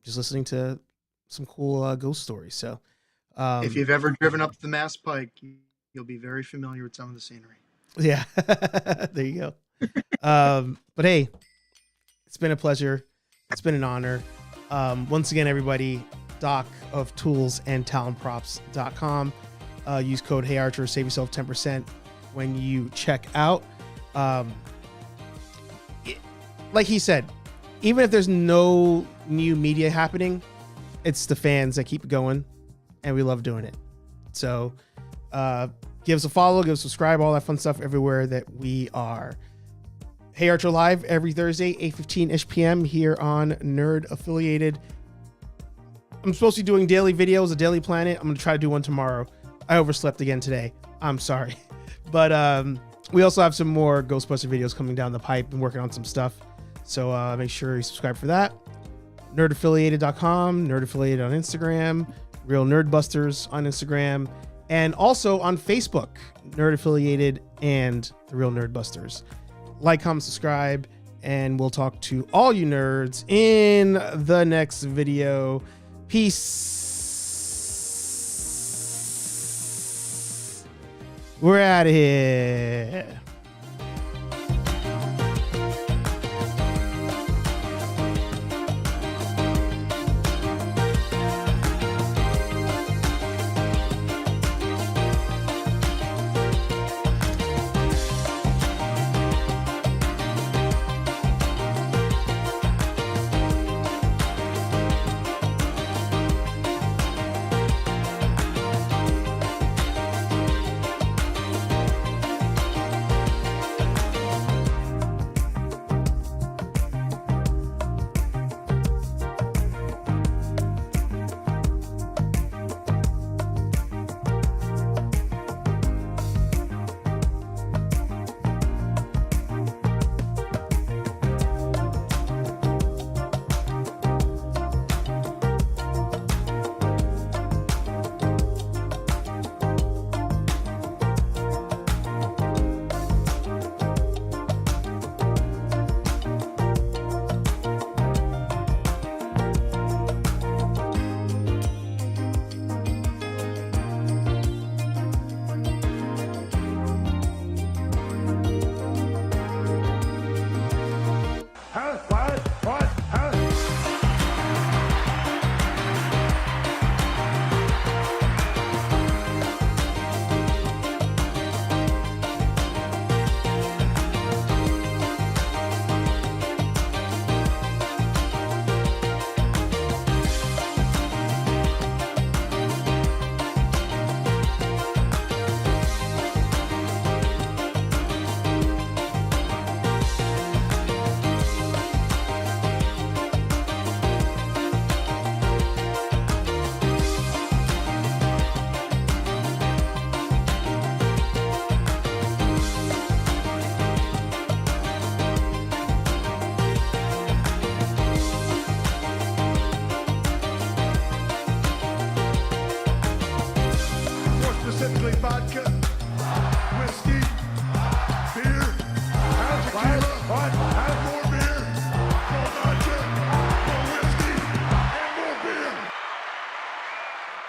just listening to some cool ghost stories. So, if you've ever driven up the Mass Pike, you'll be very familiar with some of the scenery. Yeah, there you go. But hey, it's been a pleasure. It's been an honor. Once again, everybody, Doc of Tools and TalentProps.com. Use code HeyArcher, save yourself 10% when you check out. Like he said, even if there's no new media happening, it's the fans that keep it going, and we love doing it. So give us a follow, give us a subscribe, all that fun stuff everywhere that we are. HeyArcher Live every Thursday, 8:15-ish p.m. here on Nerd Affiliated. I'm supposed to be doing daily videos, a Daily Planet. I'm going to try to do one tomorrow. I overslept again today. I'm sorry. But we also have some more Ghostbuster videos coming down the pipe and working on some stuff. So make sure you subscribe for that. Nerdaffiliated.com, Nerd Affiliated on Instagram, Real Nerdbusters on Instagram, and also on Facebook, Nerd Affiliated and The Real Nerdbusters. Like, comment, subscribe, and we'll talk to all you nerds in the next video. Peace. We're out of here. Specifically vodka, whiskey, beer, and tequila, and more beer, more vodka, more whiskey, and more beer.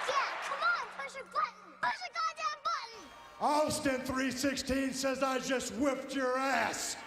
Yeah, come on, push a button. Push a goddamn button. Austin 316 says I just whipped your ass.